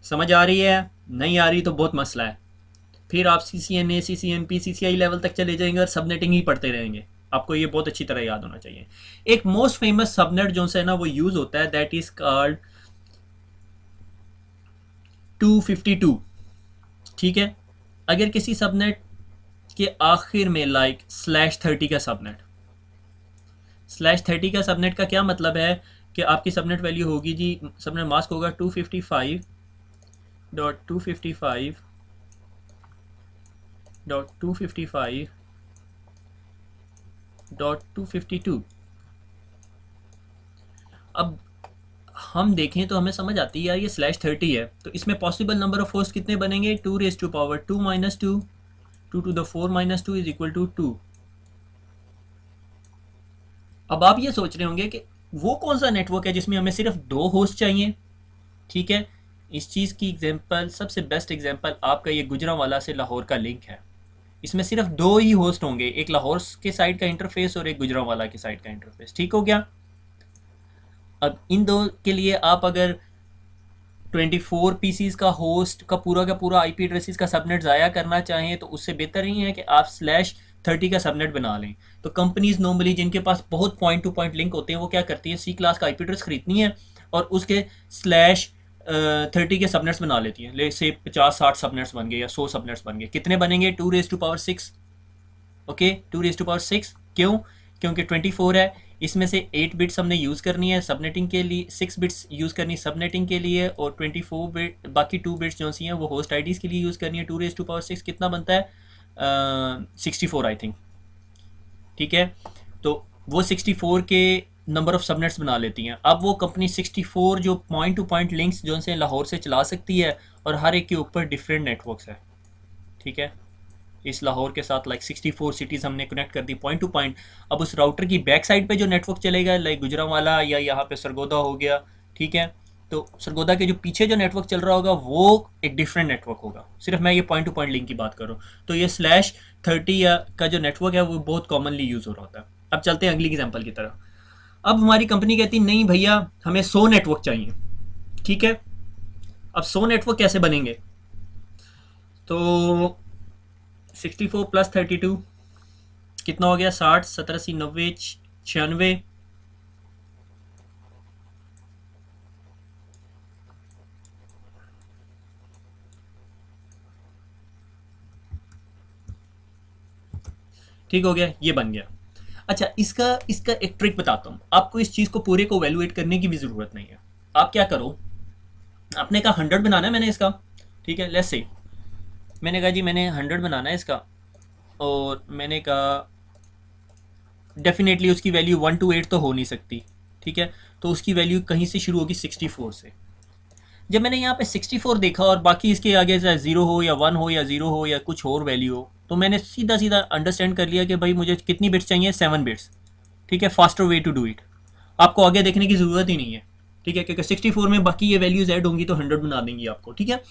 समझ आ रही है? नहीं आ रही तो बहुत मसला है। फिर आप CCNA CCNP CCI लेवल तक चले जाएंगे और सबनेटिंग ही पढ़ते रहेंगे। आपको ये बहुत अच्छी तरह याद होना चाहिए। एक मोस्ट फेमस सबनेट जो है ना वो यूज होता है, दैट इज कॉल्ड 252। ठीक है, अगर किसी सबनेट इसके आखिर में लाइक /30 का सबनेट। /30 का सबनेट का क्या मतलब है कि आपकी सबनेट वैल्यू होगी जी, सबनेट मास्क होगा 255.255.252। अब हम देखें तो हमें समझ आती है यार, ये /30 है तो इसमें पॉसिबल नंबर ऑफ होस्ट कितने बनेंगे, 2⁻2 minus 2, 2⁴ minus 2 is equal to 2। अब आप ये सोच रहे होंगे कि वो कौन सा नेटवर्क है जिसमें हमें सिर्फ 2 होस्ट चाहिए। ठीक है, इस चीज़ की एग्जांपल, सबसे बेस्ट एग्जांपल आपका ये गुजरांवाला से लाहौर का लिंक है। इसमें सिर्फ 2 ही होस्ट होंगे, एक लाहौर के साइड का इंटरफेस और एक गुजरांवाला के साइड का इंटरफेस। ठीक हो गया। अब इन दो के लिए आप अगर 24 पीसीज का होस्ट का पूरा आईपी एड्रेसेस का सबनेट ज़ाया करना चाहें तो उससे बेहतर ही है कि आप /30 का सबनेट बना लें। तो कंपनीज नॉर्मली जिनके पास बहुत पॉइंट टू पॉइंट लिंक होते हैं वो क्या करती है, सी क्लास का आईपी एड्रेस खरीदनी है और उसके /30 के सबनेट्स बना लेती हैं। ले से 50-60 सबनेट्स बन गए या 100 सबनेट्स बन गए। कितने बनेंगे, 2⁻6। ओके, 2⁻6। क्यों, क्योंकि 24 है, इसमें से 8 बिट्स हमने यूज़ करनी है सबनेटिंग के लिए, 6 बिट्स यूज़ करनी है सबनेटिंग के लिए, और 24 बिट बाकी 2 बिट्स जो सी हैं वो होस्ट आईडीज़ के लिए यूज़ करनी है। 2⁻6 कितना बनता है, 64 आई थिंक। ठीक है, तो वो 64 के नंबर ऑफ सबनेट्स बना लेती हैं। अब वो कंपनी 64 जो पॉइंट टू पॉइंट लिंक्स जो से लाहौर से चला सकती है और हर एक के ऊपर डिफरेंट नेटवर्क्स है। ठीक है, इस लाहौर के साथ लाइक 64 सिटीज़ हमने कनेक्ट कर दी पॉइंट टू पॉइंट। अब उस राउटर की बैक साइड पे जो नेटवर्क चलेगा लाइक गुजरांवाला या यहाँ पे सरगोदा हो गया। ठीक है, तो सरगोदा के जो पीछे जो नेटवर्क चल रहा होगा वो एक डिफरेंट नेटवर्क होगा। सिर्फ मैं ये पॉइंट टू पॉइंट लिंक की बात कर रहा हूँ। तो ये /30 या का जो नेटवर्क है वो बहुत कॉमनली यूज़ हो रहा होता है। अब चलते हैं अगली एग्जाम्पल की तरह। अब हमारी कंपनी कहती नहीं भैया हमें 100 नेटवर्क चाहिए। ठीक है, अब 100 नेटवर्क कैसे बनेंगे, तो 64 + 32 कितना हो गया, 60, 70, 80, 90, 96। ठीक हो गया, ये बन गया। अच्छा, इसका इसका एक ट्रिक बताता हूँ आपको। इस चीज़ को पूरे को वैल्यूएट करने की भी ज़रूरत नहीं है। आप क्या करो, आपने कहा 100 बनाना है मैंने इसका। ठीक है, लेट्स से मैंने कहा जी मैंने 100 बनाना है इसका, और मैंने कहा डेफिनेटली उसकी वैल्यू 1 to 8 तो हो नहीं सकती। ठीक है, तो उसकी वैल्यू कहीं से शुरू होगी 64 से। जब मैंने यहाँ पे 64 देखा और बाकी इसके आगे चाहे 0 हो या 1 हो या 0 हो या कुछ और वैल्यू हो, तो मैंने सीधा सीधा अंडरस्टैंड कर लिया कि भाई मुझे कितनी बिट्स चाहिए, 7 बिट्स। ठीक है, faster way to do it. आपको आगे देखने की ज़रूरत ही नहीं है। ठीक है, क्योंकि 64 में बाकी ये वैल्यूज ऐड होंगी तो 100 बना देंगी आपको। ठीक है,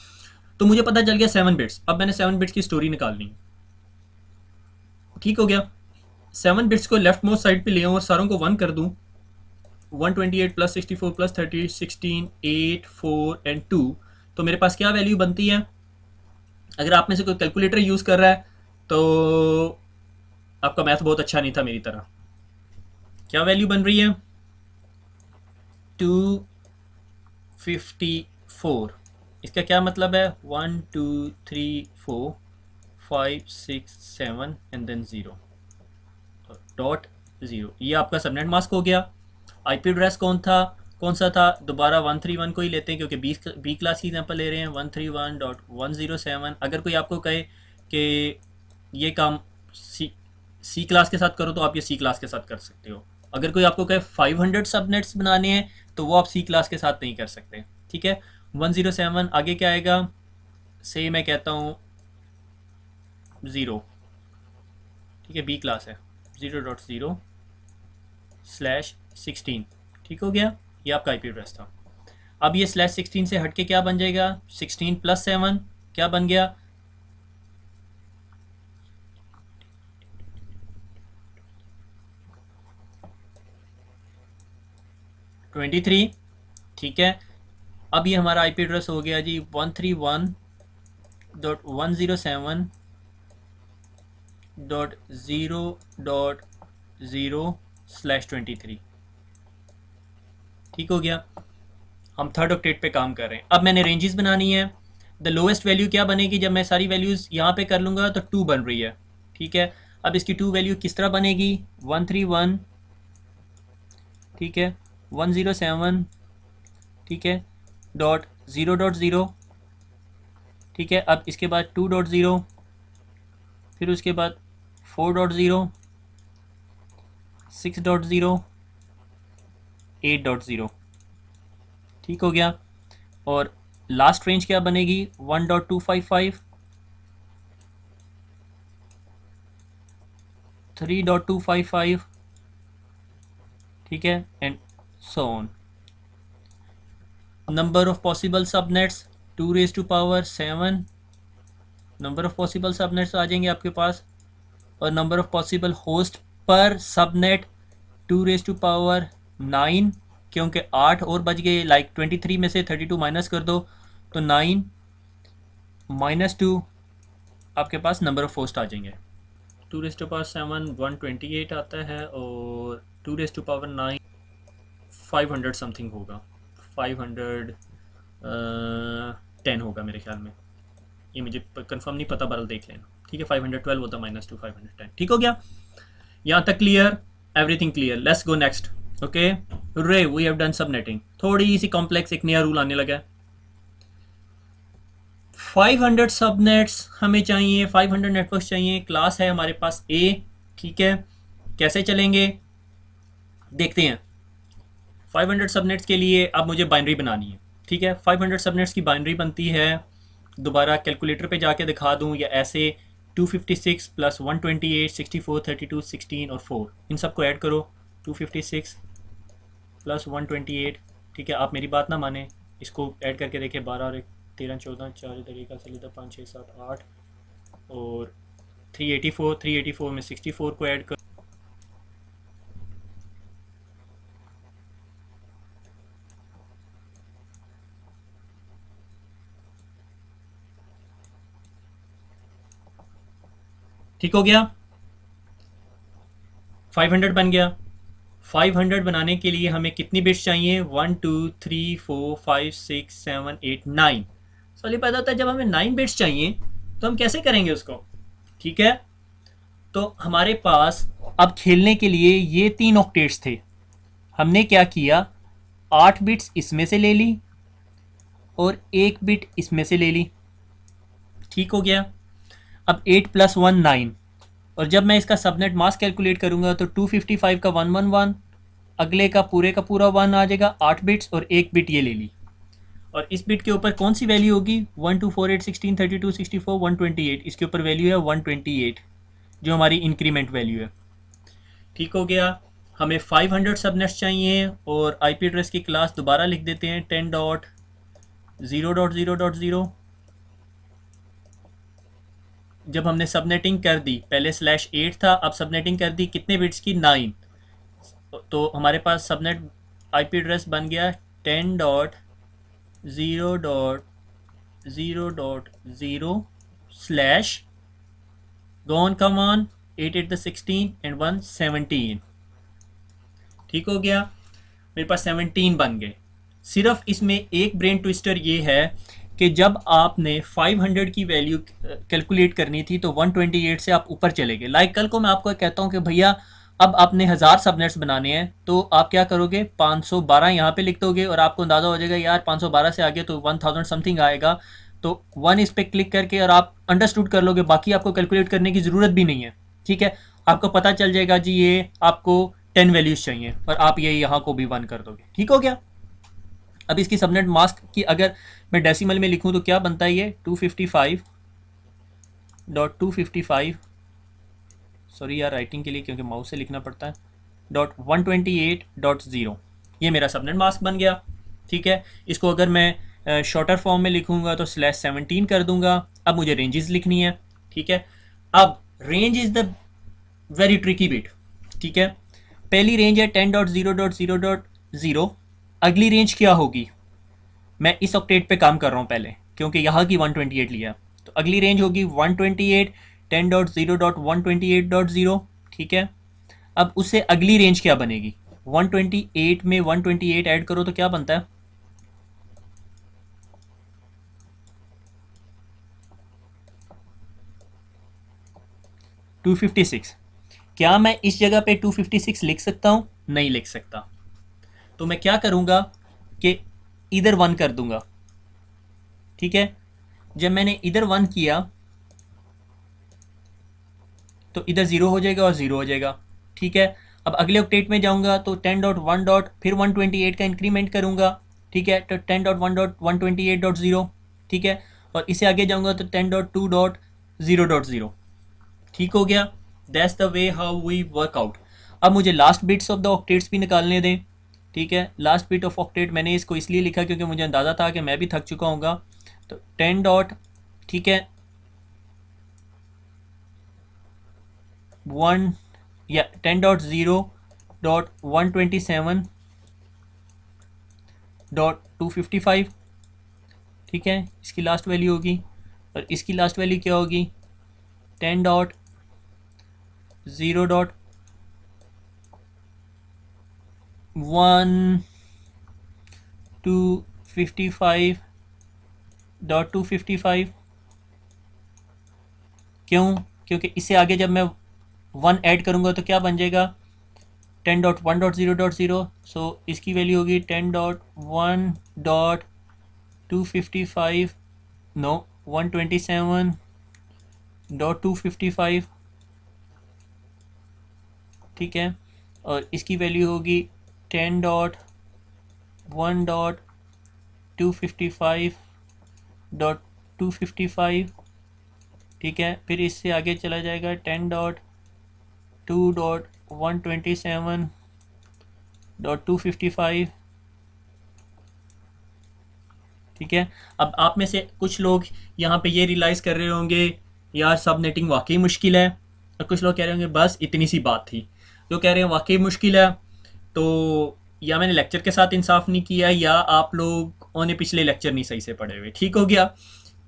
तो मुझे पता चल गया 7 बिट्स। अब मैंने 7 बिट्स की स्टोरी निकालनी है। ठीक हो गया, 7 बिट्स को लेफ्ट मोस्ट साइड पे ले आऊँ और सारों को 1 कर दूँ। 128 + 64 + 30 16 8 4 एंड 2। तो मेरे पास क्या वैल्यू बनती है, अगर आप में से कोई कैलकुलेटर यूज़ कर रहा है तो आपका मैथ बहुत अच्छा नहीं था मेरी तरह। क्या वैल्यू बन रही है, 254। इसका क्या मतलब है, 1 2 3 4 5 6 7 एंड देन 0.0। ये आपका सबनेट मास्क हो गया। आईपी एड्रेस कौन सा था, दोबारा 131 को ही लेते हैं क्योंकि बी क्लास की एग्जांपल ले रहे हैं। 131.107। अगर कोई आपको कहे कि ये काम सी क्लास के साथ करो तो आप ये सी क्लास के साथ कर सकते हो। अगर कोई आपको कहे 500 सबनेट्स बनाने हैं तो वो आप सी क्लास के साथ नहीं कर सकते। ठीक है, 107 आगे क्या आएगा, से मैं कहता हूँ 0। ठीक है, बी क्लास है, 0.0/16। ठीक हो गया, ये आपका आईपी एड्रेस था। अब ये /16 से हट के क्या बन जाएगा, 16 + 7 क्या बन गया, 23। ठीक है, अब ये हमारा आईपी एड्रेस हो गया जी 131.107.0.0/23। ठीक हो गया, हम थर्ड ऑक्टेट पे काम कर रहे हैं। अब मैंने रेंजेस बनानी है। द लोएस्ट वैल्यू क्या बनेगी, जब मैं सारी वैल्यूज़ यहाँ पे कर लूँगा तो 2 बन रही है। ठीक है। अब इसकी टू वैल्यू किस तरह बनेगी, 131, ठीक है, 107, ठीक है, .0.0, ठीक है। अब इसके बाद 2.0, फिर उसके बाद 4.0, 6.0, 8.0, ठीक हो गया। और लास्ट रेंज क्या बनेगी, 1.255, 3.255, ठीक है, and so on. Number of possible subnets 2⁻7, number of possible subnets आ जाएंगे आपके पास। और number of possible host per subnet 2⁻9, क्योंकि 8 और बच गए, लाइक 23 में से 32 माइनस कर दो तो 9 -2 आपके पास नंबर ऑफ होस्ट आ जाएंगे। 2⁻7 128 आता है, और 2⁻9 500 समथिंग होगा, 510 होगा मेरे ख्याल में, ये मुझे कंफर्म नहीं पता, बरल देख लेना, ठीक है। 512 होता -2 510, ठीक हो गया। यहाँ तक clear, everything clear, let's go next. Okay रे, वी हैव डन सबनेटिंग। थोड़ी सी कॉम्प्लेक्स एक नया रूल आने लगा है। 500 सबनेट्स हमें चाहिए, 500 नेटवर्क चाहिए, क्लास है हमारे पास ए, ठीक है। कैसे चलेंगे देखते हैं। 500 सबनेट्स के लिए अब मुझे बाइनरी बनानी है, ठीक है। 500 सबनेट्स की बाइनरी बनती है, दोबारा कैलकुलेटर पे जाके दिखा दूं या ऐसे, 256 प्लस 128 64 32 16 और 4, इन सबको ऐड करो। 256 प्लस 128, ठीक है। आप मेरी बात ना माने, इसको ऐड करके देखिए, 12 और 1 13 14 4 तरीका से लेता 5 6 7 8, और 384 में 64 को ऐड कर, ठीक हो गया। 500 बन गया। 500 बनाने के लिए हमें कितनी बिट्स चाहिए, 1 2 3 4 5 6 7 8 9। सवाल ये पैदा होता है, जब हमें 9 बिट्स चाहिए तो हम कैसे करेंगे उसको, ठीक है। तो हमारे पास अब खेलने के लिए ये 3 ऑक्टेट्स थे। हमने क्या किया, 8 बिट्स इसमें से ले ली और 1 बिट इसमें से ले ली, ठीक हो गया। अब 8 + 1 9, और जब मैं इसका सबनेट मास्क कैलकुलेट करूंगा तो 255 का 111, अगले का पूरा 1 आ जाएगा, 8 बिट्स और 1 बिट ये ले ली। और इस बिट के ऊपर कौन सी वैल्यू होगी, 1 2 4 8 16 32 64 128, इसके ऊपर वैल्यू है 128, जो हमारी इंक्रीमेंट वैल्यू है, ठीक हो गया। हमें 500 सबनेट्स चाहिए, और आईपी एड्रेस की क्लास दोबारा लिख देते हैं, 10.0.0.0। जब हमने सबनेटिंग कर दी, पहले /8 था, अब सबनेटिंग कर दी कितने बिट्स की, 9, तो हमारे पास सबनेट आईपी एड्रेस बन गया 10.0.0.0 slash go on come on 8 8 the 16 and 1 17, ठीक हो गया। मेरे पास 17 बन गए। सिर्फ इसमें एक ब्रेन ट्विस्टर ये है कि जब आपने 500 की वैल्यू कैलकुलेट करनी थी तो 128 से आप ऊपर चले गए। लाइक कल को मैं आपको कहता हूँ कि भैया अब आपने 1000 सबनेट्स बनाने हैं, तो आप क्या करोगे, 512 यहाँ पे लिख दोगे, और आपको अंदाज़ा हो जाएगा यार 512 से आगे तो 1000 समथिंग आएगा, तो 1 इस पर क्लिक करके और आप अंडरस्टूड कर लोगे, बाकी आपको कैलकुलेट करने की ज़रूरत भी नहीं है, ठीक है। आपको पता चल जाएगा जी ये आपको 10 वैल्यूज़ चाहिए, और आप ये यहाँ को भी 1 कर दोगे, ठीक हो गया। अब इसकी सबनेट मास्क की अगर मैं डेसिमल में लिखूं तो क्या बनता है, ये 255.255, सॉरी यार राइटिंग के लिए क्योंकि माउस से लिखना पड़ता है, .128.0, ये मेरा सबनेट मास्क बन गया, ठीक है। इसको अगर मैं शॉर्टर फॉर्म में लिखूंगा तो /17 कर दूंगा। अब मुझे रेंजेस लिखनी है, ठीक है। अब range is the very tricky bit, ठीक है। पहली रेंज है 10.0.0.0, अगली रेंज क्या होगी, मैं इस ऑक्टेट पे काम कर रहा हूँ पहले, क्योंकि यहाँ की 128 लिया, तो अगली रेंज होगी 128 10.0.128.0, ठीक है। अब उससे अगली रेंज क्या बनेगी, 128 में 128 ऐड करो तो क्या बनता है, 256 256। क्या मैं इस जगह पे 256 लिख सकता हूँ? नहीं लिख सकता। तो मैं क्या करूँगा कि इधर 1 कर दूंगा। ठीक है, जब मैंने इधर 1 किया तो इधर 0 हो जाएगा और 0 हो जाएगा। ठीक है, अब अगले ऑक्टेट में जाऊंगा तो 10.1 डॉट फिर 128 का इंक्रीमेंट करूंगा। ठीक है, तो 10.1 डॉट 128.0। ठीक है, और इसे आगे जाऊंगा तो 10.2.0.0। ठीक हो गया। That's the way how we work out. अब मुझे last bits of the octets भी निकालने दें। ठीक है, लास्ट बिट ऑफ ऑक्टेट मैंने इसको इसलिए लिखा क्योंकि मुझे अंदाज़ा था कि मैं भी थक चुका हूँगा। तो 10 डॉट, ठीक है, 1 या 10.0.127.255। ठीक है, इसकी लास्ट वैल्यू होगी और इसकी लास्ट वैल्यू क्या होगी? 10.0.1255.255। क्यों? क्योंकि इससे आगे जब मैं 1 ऐड करूँगा तो क्या बन जाएगा? 10.1.0.0। सो इसकी वैल्यू होगी 10.1.255, नो, 127.255। ठीक है, और इसकी वैल्यू होगी 10.1.255.255। ठीक है, फिर इससे आगे चला जाएगा 10.2.127.255। ठीक है, अब आप में से कुछ लोग यहाँ पे ये रियलाइज़ कर रहे होंगे यार सब नेटिंग वाकई मुश्किल है, और कुछ लोग कह रहे होंगे बस इतनी सी बात थी। जो कह रहे हैं वाकई मुश्किल है, तो या मैंने लेक्चर के साथ इंसाफ नहीं किया या आप लोगों ने पिछले लेक्चर नहीं सही से पढ़े हुए। ठीक हो गया,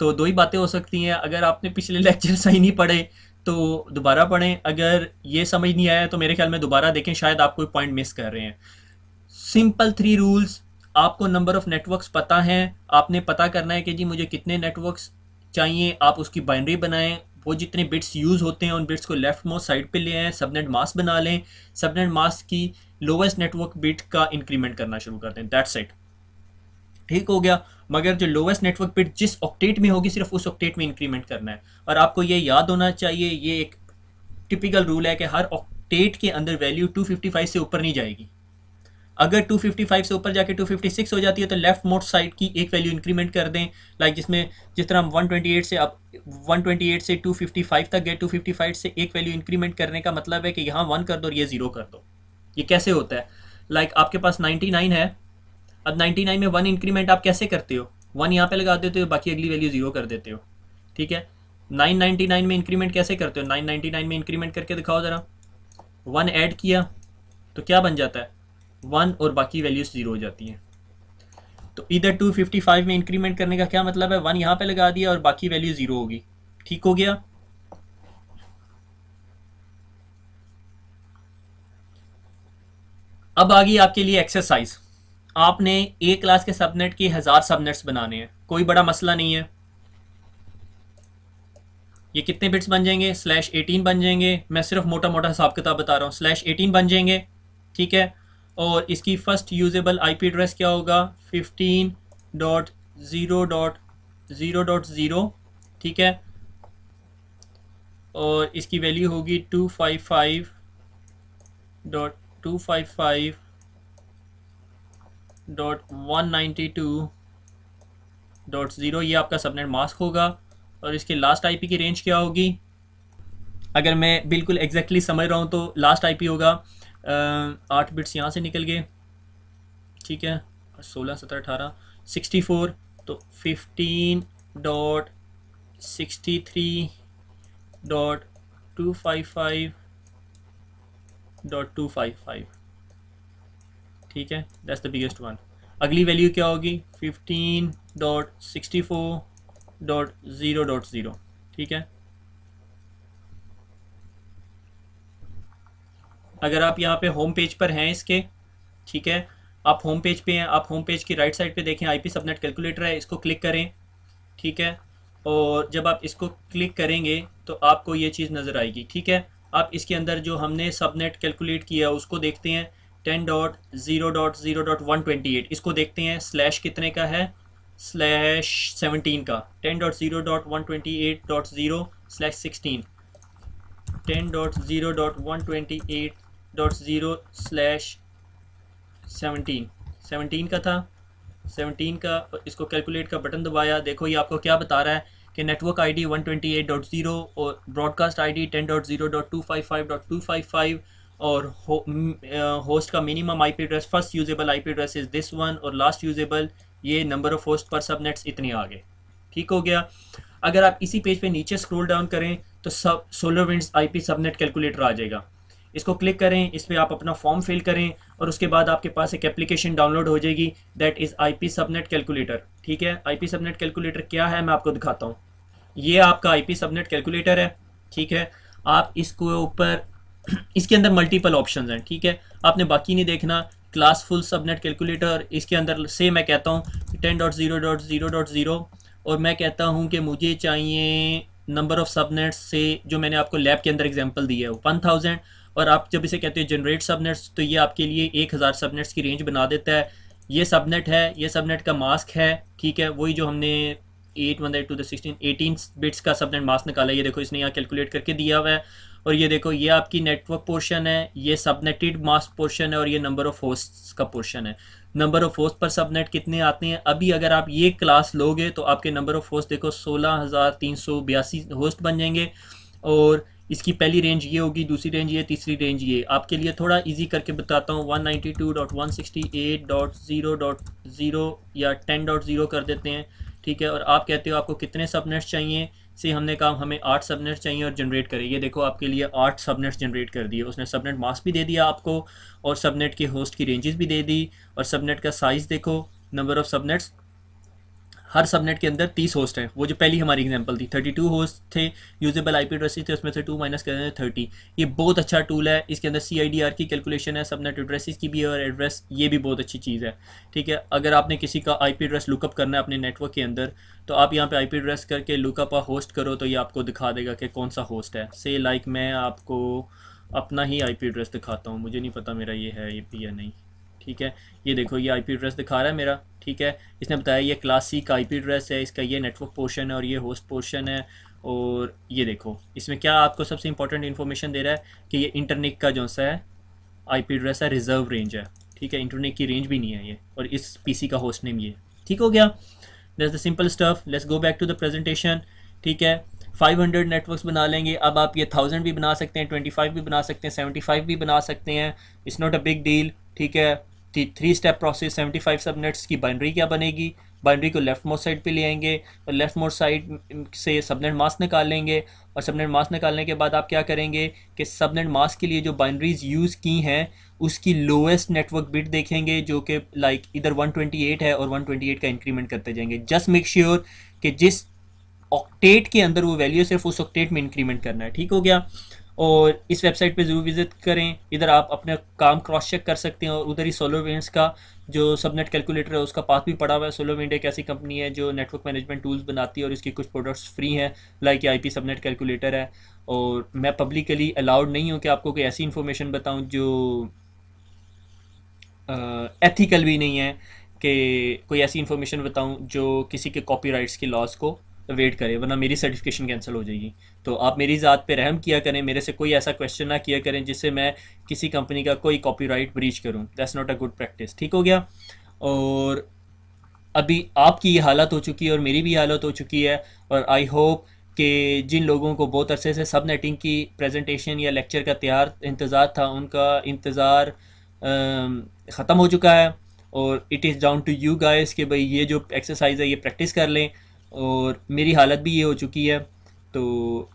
तो दो ही बातें हो सकती हैं। अगर आपने पिछले लेक्चर सही नहीं पढ़े तो दोबारा पढ़ें, अगर ये समझ नहीं आया तो मेरे ख्याल में दोबारा देखें, शायद आप कोई पॉइंट मिस कर रहे हैं। Simple 3 rules. आपको नंबर ऑफ़ नेटवर्क्स पता हैं, आपने पता करना है कि जी मुझे कितने नेटवर्क्स चाहिए, आप उसकी बाइनरी बनाएं, वो जितने बिट्स यूज़ होते हैं उन बिट्स को लेफ्ट मोस्ट साइड पे ले आएँ, सबनेट मास्क बना लें, सबनेट मास्क की लोवेस्ट नेटवर्क बिट का इंक्रीमेंट करना शुरू कर दें। That's it. ठीक हो गया, मगर जो लोवेस्ट नेटवर्क बिट जिस ऑक्टेट में होगी सिर्फ उस ऑक्टेट में इंक्रीमेंट करना है। और आपको ये याद होना चाहिए, ये एक टिपिकल रूल है कि हर ऑक्टेट के अंदर वैल्यू 255 से ऊपर नहीं जाएगी। अगर 255 से ऊपर जाके 256 हो जाती है तो लेफ्ट मोस्ट साइड की एक वैल्यू इंक्रीमेंट कर दें, लाइक जिसमें जिस तरह हम 128 से अब 128 से 255 तक गए, 255 से एक वैल्यू इंक्रीमेंट करने का मतलब है कि यहाँ 1 कर दो और ये 0 कर दो। ये कैसे होता है? लाइक आपके पास 99 है, अब 99 में 1 इंक्रीमेंट आप कैसे करते हो? 1 यहाँ पे लगा देते हो, बाकी अगली वैल्यू 0 कर देते हो। ठीक है, 999 में इंक्रीमेंट कैसे करते हो? 999 में इंक्रीमेंट करके दिखाओ ज़रा। 1 ऐड किया तो क्या बन जाता है? 1 और बाकी वैल्यूज 0 हो जाती हैं। तो इधर 255 में इंक्रीमेंट करने का क्या मतलब है? 1 यहाँ पे लगा दिया और बाकी वैल्यू 0 होगी। ठीक हो गया। अब आ गई आपके लिए एक्सरसाइज। आपने एक क्लास के सबनेट के 1000 सबनेट्स बनाने हैं, कोई बड़ा मसला नहीं है। ये कितने बिट्स बन जाएंगे? /18 बन जाएंगे। मैं सिर्फ मोटा मोटा हिसाब किताब बता रहा हूँ। /18 बन जाएंगे। ठीक है, और इसकी फर्स्ट यूजेबल आईपी एड्रेस क्या होगा? 15.0.0.0। ठीक है, और इसकी वैल्यू होगी 255.255.192.0। ये आपका सबनेट मास्क होगा। और इसके लास्ट आईपी की रेंज क्या होगी? अगर मैं बिल्कुल एग्जैक्टली समझ रहा हूँ तो लास्ट आईपी होगा 8 बिट्स यहाँ से निकल गए। ठीक है, 16, 17, 18, 64, तो 15.63.255.255। ठीक है, दैट्स द बिगेस्ट वन। अगली वैल्यू क्या होगी? 15.64.0.0। ठीक है, अगर आप यहाँ पे होम पेज पर हैं इसके, ठीक है, आप होम पेज पे हैं, आप होम पेज की राइट साइड पे देखें आईपी सबनेट कैलकुलेटर है, इसको क्लिक करें। ठीक है, और जब आप इसको क्लिक करेंगे तो आपको ये चीज़ नज़र आएगी। ठीक है, आप इसके अंदर जो हमने सबनेट कैलकुलेट किया उसको देखते हैं। 10.0.0.128 इसको देखते हैं, स्लैश कितने का है, स्लैश 17 का। 10.0.128.0/16, 10.0.128.0/17, 17 का था, 17 का। इसको कैलकुलेट का बटन दबाया, देखो ये आपको क्या बता रहा है कि नेटवर्क आईडी 128.0 और ब्रॉडकास्ट आईडी 10.0.255.255 और होस्ट का minimum IP address, first usable IP address is this one, और लास्ट यूजेबल ये नंबर ऑफ होस्ट पर सबनेट्स इतने आ गए। ठीक हो गया। अगर आप इसी पेज पे नीचे स्क्रॉल डाउन करें तो सब सोलरविंड्स आईपी सबनेट कैलकुलेटर आ जाएगा। इसको क्लिक करें, इस पर आप अपना फॉर्म फिल करें और उसके बाद आपके पास एक एप्लीकेशन डाउनलोड हो जाएगी, that is IP subnet calculator. ठीक है, आईपी सबनेट कैलकुलेटर क्या है मैं आपको दिखाता हूँ। ये आपका आईपी सबनेट कैलकुलेटर है। ठीक है, आप इसको ऊपर इसके अंदर मल्टीपल ऑप्शंस हैं। ठीक है, आपने बाकी नहीं देखना। क्लास फुल सबनेट कैलकुलेटर, इसके अंदर से मैं कहता हूँ 10.0.0.0 और मैं कहता हूँ कि मुझे चाहिए नंबर ऑफ़ सबनेट्स से जो मैंने आपको लैब के अंदर एग्जांपल दी है 1000, और आप जब इसे कहते हैं जनरेट सबनेट्स तो ये आपके लिए 1000 सबनेट्स की रेंज बना देता है। ये सबनेट है, ये सबनेट का मास्क है। ठीक है, वही जो हमने 18 बिट्स का सबनेट मास्क निकाला है, ये देखो इसने यहाँ कैलकुलेट करके दिया हुआ है। और ये देखो ये आपकी नेटवर्क पोर्शन है, ये सबनेटेड मास्क पोर्शन है, और ये नंबर ऑफ़ होस्ट्स का पोर्शन है। Number of host per subnet कितने आते हैं, अभी अगर आप ये क्लास लोगे तो आपके नंबर ऑफ़ होस्ट देखो 16,382 होस्ट बन जाएंगे। और इसकी पहली रेंज ये होगी, दूसरी रेंज ये, तीसरी रेंज ये। आपके लिए थोड़ा इजी करके बताता हूँ, 192.168.0.0 या 10.0 कर देते हैं। ठीक है, और आप कहते हो आपको कितने सबनेट्स चाहिए, से हमने कहा हमें 8 सबनेट्स चाहिए और जनरेट करें। ये देखो आपके लिए 8 सबनेट्स जनरेट कर दिए उसने। सबनेट मास्क भी दे दिया आपको और सबनेट के होस्ट की रेंजेस भी दे दी, और सबनेट का साइज़ देखो, number of subnets, her subnet के अंदर 30 होस्ट हैं। वो जो पहली हमारी एग्जांपल थी 32 होस्ट थे, यूजेबल आईपी एड्रेसेस थे, उसमें से 2 माइनस कर दें 30। ये बहुत अच्छा टूल है, इसके अंदर CIDR की कैलकुलेशन है, सबनेट एड्रेसेस की भी है, और एड्रेस ये भी बहुत अच्छी चीज़ है। ठीक है, अगर आपने किसी का आईपी एड्रेस लुकअप करना है अपने नेटवर्क के अंदर तो आप यहाँ पे आईपी एड्रेस करके लुकअप होस्ट करो तो ये आपको दिखा देगा कि कौन सा होस्ट है। से लाइक मैं आपको अपना ही आईपी एड्रेस दिखाता हूँ, मुझे नहीं पता मेरा ये है ये भी या नहीं। ठीक है, ये देखो ये आईपी एड्रेस दिखा रहा है मेरा। ठीक है, इसने बताया ये क्लास सी का आईपी एड्रेस है, इसका ये नेटवर्क पोर्शन है और ये होस्ट पोर्शन है। और ये देखो इसमें क्या आपको सबसे इंपॉर्टेंट इन्फॉर्मेशन दे रहा है कि ये इंटरनेट का जो सा है आईपी एड्रेस है, रिजर्व रेंज है। ठीक है, इंटरनेट की रेंज भी नहीं है ये, और इस पीसी का होस्ट नेम ये। ठीक हो गया, that's the simple stuff. Let's go back to the presentation. ठीक है, 500 नेटवर्क्स बना लेंगे। अब आप ये 1000 भी बना सकते हैं, 25 भी बना सकते हैं, 75 भी बना सकते हैं, it's not a big deal. ठीक है, 3 स्टेप प्रोसेस। 75 सबनेट्स की बाइनरी क्या बनेगी, बाइनरी को लेफ्ट मोस्ट साइड पे ले आएंगे और लेफ्ट मोस्ट साइड से सबनेट मास्क निकाल लेंगे, और सबनेट मास्क निकालने के बाद आप क्या करेंगे कि सबनेट मास्क के लिए जो बाइनरीज यूज़ की हैं उसकी लोएस्ट नेटवर्क बिट देखेंगे जो कि लाइक इधर 128 है, और 128 का इंक्रीमेंट करते जाएंगे। जस्ट मेक श्योर कि जिस ऑक्टेट के अंदर वो वैल्यू सिर्फ उस ऑक्टेट में इंक्रीमेंट करना है। ठीक हो गया, और इस वेबसाइट पे ज़रूर विज़िट करें। इधर आप अपने काम क्रॉस चेक कर सकते हैं, और उधर ही सोलरविंड्स का जो सबनेट कैलकुलेटर है उसका पाथ भी पड़ा हुआ है। सोलरविंड एक ऐसी कंपनी है जो नेटवर्क मैनेजमेंट टूल्स बनाती है और इसकी कुछ प्रोडक्ट्स फ्री हैं, लाइक आईपी सबनेट कैलकुलेटर है। और मैं पब्लिकली अलाउड नहीं हूँ कि आपको कोई ऐसी इन्फॉर्मेशन बताऊँ जो एथिकल भी नहीं है, कि कोई ऐसी इन्फॉर्मेशन बताऊं जो किसी के कॉपीराइट्स के लॉस को वेट करे, वरना मेरी सर्टिफिकेशन कैंसिल हो जाएगी। तो आप मेरी ज़ात पे रहम किया करें, मेरे से कोई ऐसा क्वेश्चन ना किया करें जिससे मैं किसी कंपनी का कोई कॉपीराइट ब्रीच करूं। That's not a good practice. ठीक हो गया, और अभी आपकी ये हालत हो चुकी है और मेरी भी हालत हो चुकी है, और आई होप कि जिन लोगों को बहुत अरसे से सब नेटिंग की प्रेजेंटेशन या लेक्चर का तैयार इंतज़ार था उनका इंतज़ार ख़त्म हो चुका है। और it is down to you guys कि भाई ये जो एक्सरसाइज है ये प्रैक्टिस कर लें, और मेरी हालत भी ये हो चुकी है। तो